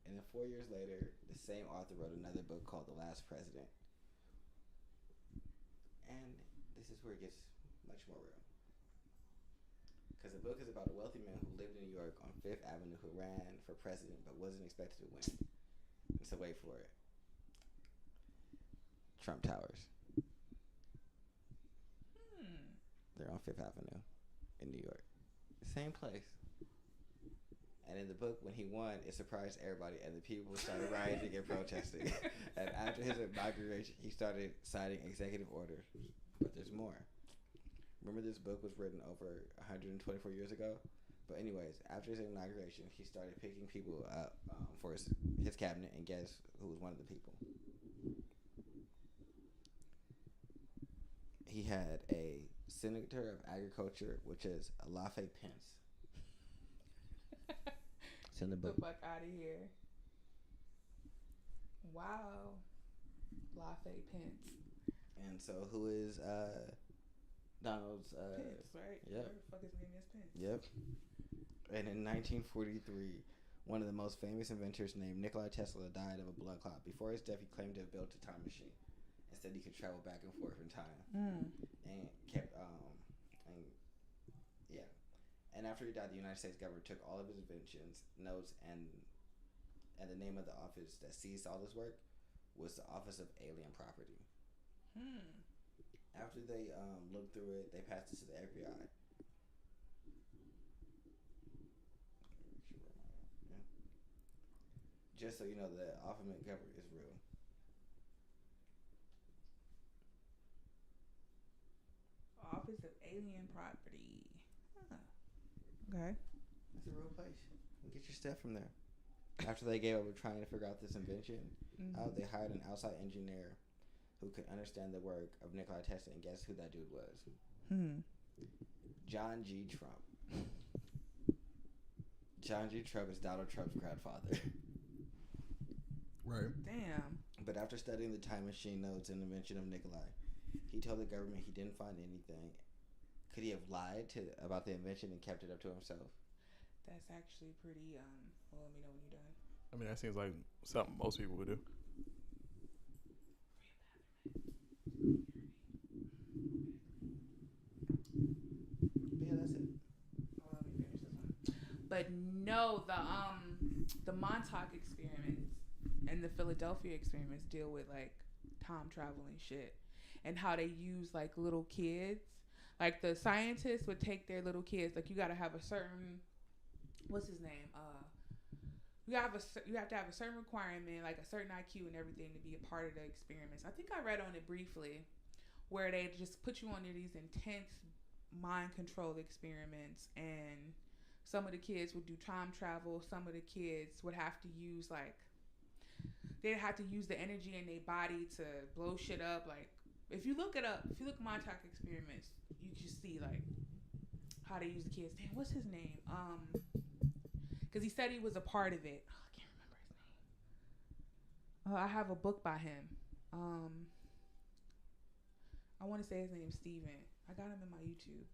And then 4 years later, the same author wrote another book called The Last President. And this is where it gets much more real. Because the book is about a wealthy man who lived in New York on Fifth Avenue who ran for president but wasn't expected to win. And so wait for it. Trump Towers. They're on Fifth Avenue in New York. Same place. And in the book, when he won, it surprised everybody, and the people started rioting and protesting. And after his inauguration, he started signing executive orders. But there's more. Remember, this book was written over 124 years ago? But anyways, after his inauguration, he started picking people up for his cabinet, and guess who was one of the people? He had a Senator of Agriculture, which is Lafayette Pence. It's in the book. The fuck out of here. Wow. Lafayette Pence. And so who is Donald's Pence, right? Yep. Whatever the fuck his name is, Pence. Yep. And in 1943, one of the most famous inventors named Nikola Tesla died of a blood clot. Before his death, he claimed to have built a time machine. Instead, he could travel back and forth in time. And kept and after he died, the United States government took all of his inventions, notes, and the name of the office that seized all his work was the Office of Alien Property. After they looked through it, they passed it to the FBI. Just so you know, the alphabet cover is real. Office of Alien Property. Huh. Okay. It's a real place. Get your stuff from there. After they gave up trying to figure out this invention, they hired an outside engineer who could understand the work of Nikola Tesla, and guess who that dude was? John G. Trump. John G. Trump is Donald Trump's grandfather. Right. Damn. But after studying the time machine notes and invention of Nikolai, he told the government he didn't find anything. Could he have lied about the invention and kept it up to himself? That's actually pretty, well, let me know when you're done. I mean, that seems like something most people would do. But yeah, that's it. Hold on, let me finish this one. But no, the Montauk experiments and the Philadelphia experiments deal with like time travel and shit, and how they use like little kids. Like the scientists would take their little kids. Like you gotta have a certain, what's his name? You have to have a certain requirement, like a certain IQ and everything, to be a part of the experiments. I think I read on it briefly, where they just put you under these intense mind control experiments, and some of the kids would do time travel. Some of the kids would have to use they'd have to use the energy in their body to blow shit up. Like if you look it up, if you look Montauk experiments, you can see like how they use the kids. Damn, what's his name? Because he said he was a part of it. Oh, I can't remember his name. I have a book by him. I want to say his name's Steven. I got him in my YouTube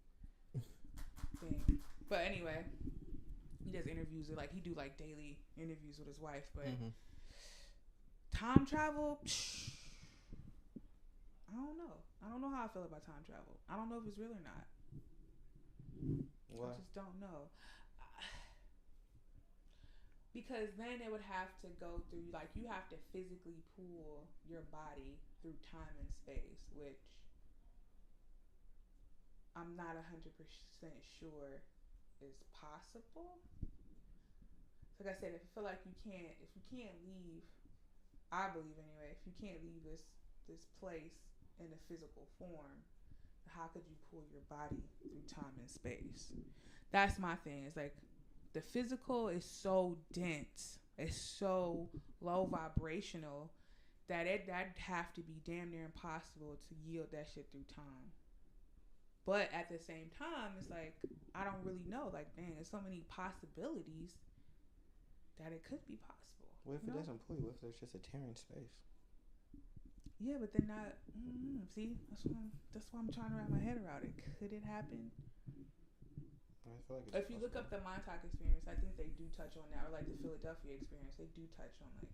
thing. But anyway, he does interviews with he do like daily interviews with his wife. But Time travel? I don't know. I don't know how I feel about time travel. I don't know if it's real or not. Why? I just don't know. Because then it would have to go through, like, you have to physically pull your body through time and space, which I'm not 100% sure is possible. Like I said, if you feel like if you can't leave, I believe anyway, if you can't leave this place in a physical form, how could you pull your body through time and space? That's my thing. It's like the physical is so dense, it's so low vibrational that that'd have to be damn near impossible to yield that shit through time. But at the same time, it's like I don't really know. Like, dang, there's so many possibilities that it could be possible. What if it doesn't pull you? What if there's just a tear in space? Yeah, but they're not. See, that's why I'm trying to wrap my head around it. Could it happen? I feel like it's If you look up the Montauk experience, I think they do touch on that, or like the Philadelphia experience, they do touch on like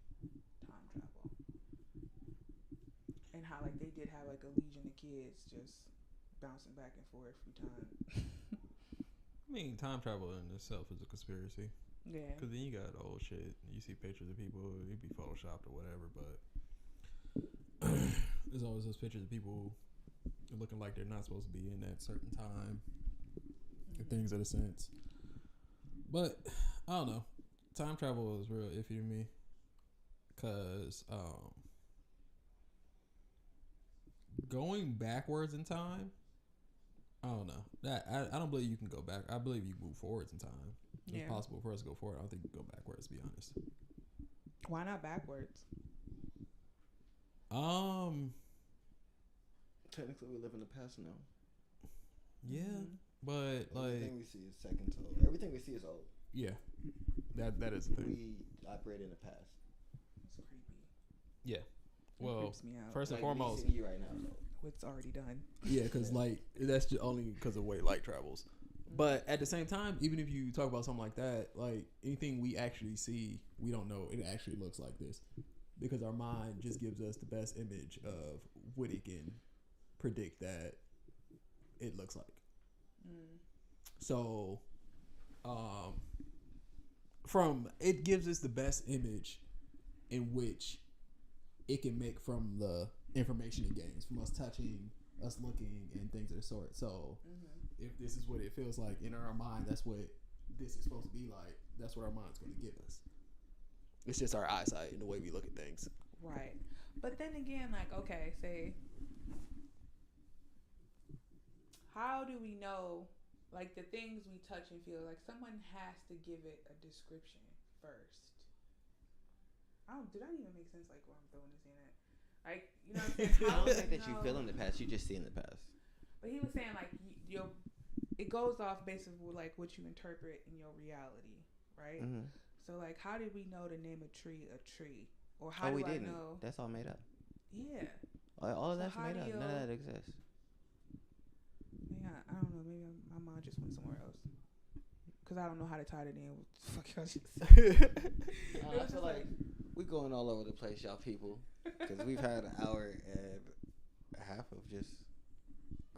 time travel and how like they did have like a legion of kids just bouncing back and forth through time. I mean, time travel in itself is a conspiracy. Yeah. Because then you got old shit. You see pictures of people, it'd be photoshopped or whatever, but there's always those pictures of people looking like they're not supposed to be in that certain time. And things of the sense. But, I don't know. Time travel is real iffy to me. Because, going backwards in time, I don't know. I don't believe you can go back. I believe you move forwards in time. It's possible for us to go forward. I don't think you can go backwards, to be honest. Why not backwards? Technically, we live in the past now. Yeah, but like everything we see is seconds old. Everything we see is old. Yeah, that is the thing. We operate in the past. It's creepy. Yeah. It Well, creeps me out. first and Like, foremost, me seeing you right now is old. What's already done. Yeah, because like that's just only because of the way light travels. But at the same time, even if you talk about something like that, like anything we actually see, we don't know it actually looks like this, because our mind just gives us the best image of what it can predict that it looks like. So, from it gives us the best image in which it can make from the information it gains from us touching, us looking, and things of the sort. So, if this is what it feels like in our mind, that's what this is supposed to be like. That's what our mind's going to give us. It's just our eyesight and the way we look at things. Right. But then again, like, okay, say, how do we know, like, the things we touch and feel? Like, someone has to give it a description first. Did that even make sense, like, where I'm throwing this in at? Like, you know what I'm saying? I don't think that you feel in the past. You just see in the past. But he was saying, like, it goes off based on, like, what you interpret in your reality, right? Mm-hmm. So, like, how did we know to name a tree? Or how do I know? That's all made up. Yeah. All of So that's how made do up. you- None of that exists. Yeah, I don't know. Maybe my mind just went somewhere else. Because I don't know how to tie it in. What the fuck y'all just said. I feel like we're going all over the place, y'all people. Because we've had an hour and a half of just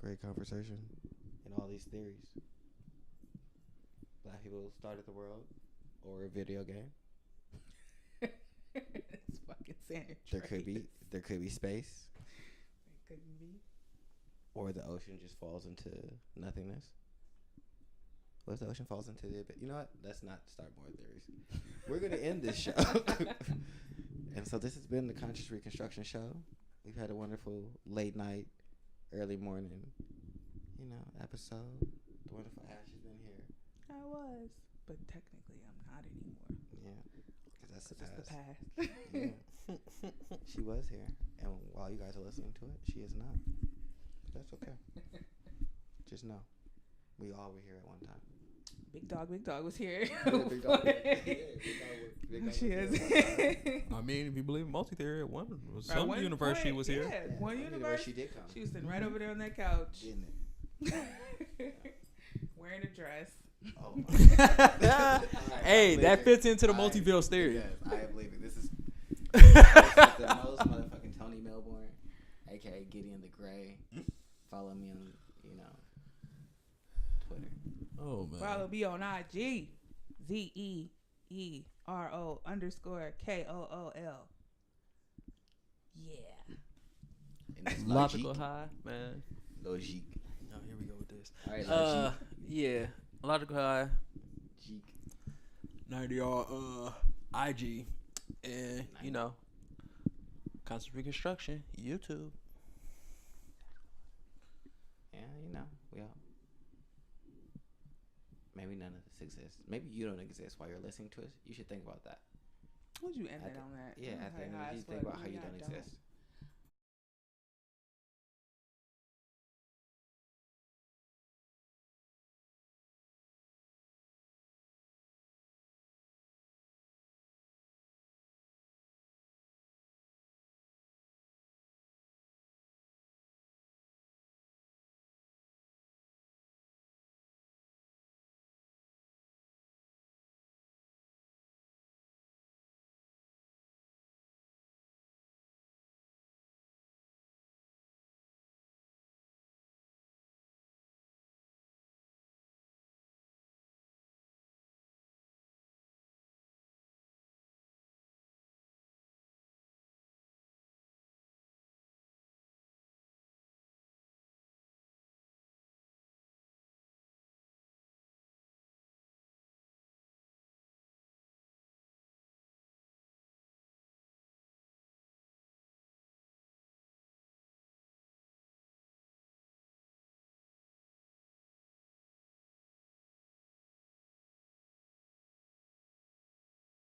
great conversation and all these theories. Black people started the world, or a video game. It's fucking sanitary. There could be space, It couldn't be. or the ocean just falls into nothingness. What if the ocean falls into the abyss? You know what? Let's not start more theories. We're gonna end this show. And so this has been the Conscious Reconstruction Show. We've had a wonderful late night, early morning, episode. The wonderful Ash has been here. I was. But technically, I'm not anymore. Yeah, because that's the It's the past. past. Yeah. She was here, and while you guys are listening to it, she is not. But that's okay. Just know, we all were here at one time. Big Dog was here. Big Dog She is. I mean, if you believe in multi-theory, some universe she was here. Yeah, one universe. She did come. She was sitting right over there on that couch. Getting it. Wearing a dress. Oh. Hey, that fits into the multiverse theory. Yes, I believe it. This is The most motherfucking Tony Melbourne, aka Gideon the Gray. Follow me on, Twitter. Oh man. Follow me on IG. ZEERO_KOOL. Yeah. And that's Logical Logique. High, man. Logique. Oh, here we go with this. All right, Logique. Yeah, Logical High. Geek. 90R IG, and Constant Reconstruction YouTube. Yeah, we all. Maybe none of this exists. Maybe you don't exist while you're listening to us. You should think about that. Would you end At it the- on that? Yeah, I'm at the end high of it, as you think fuck. about how you Maybe I don't exist.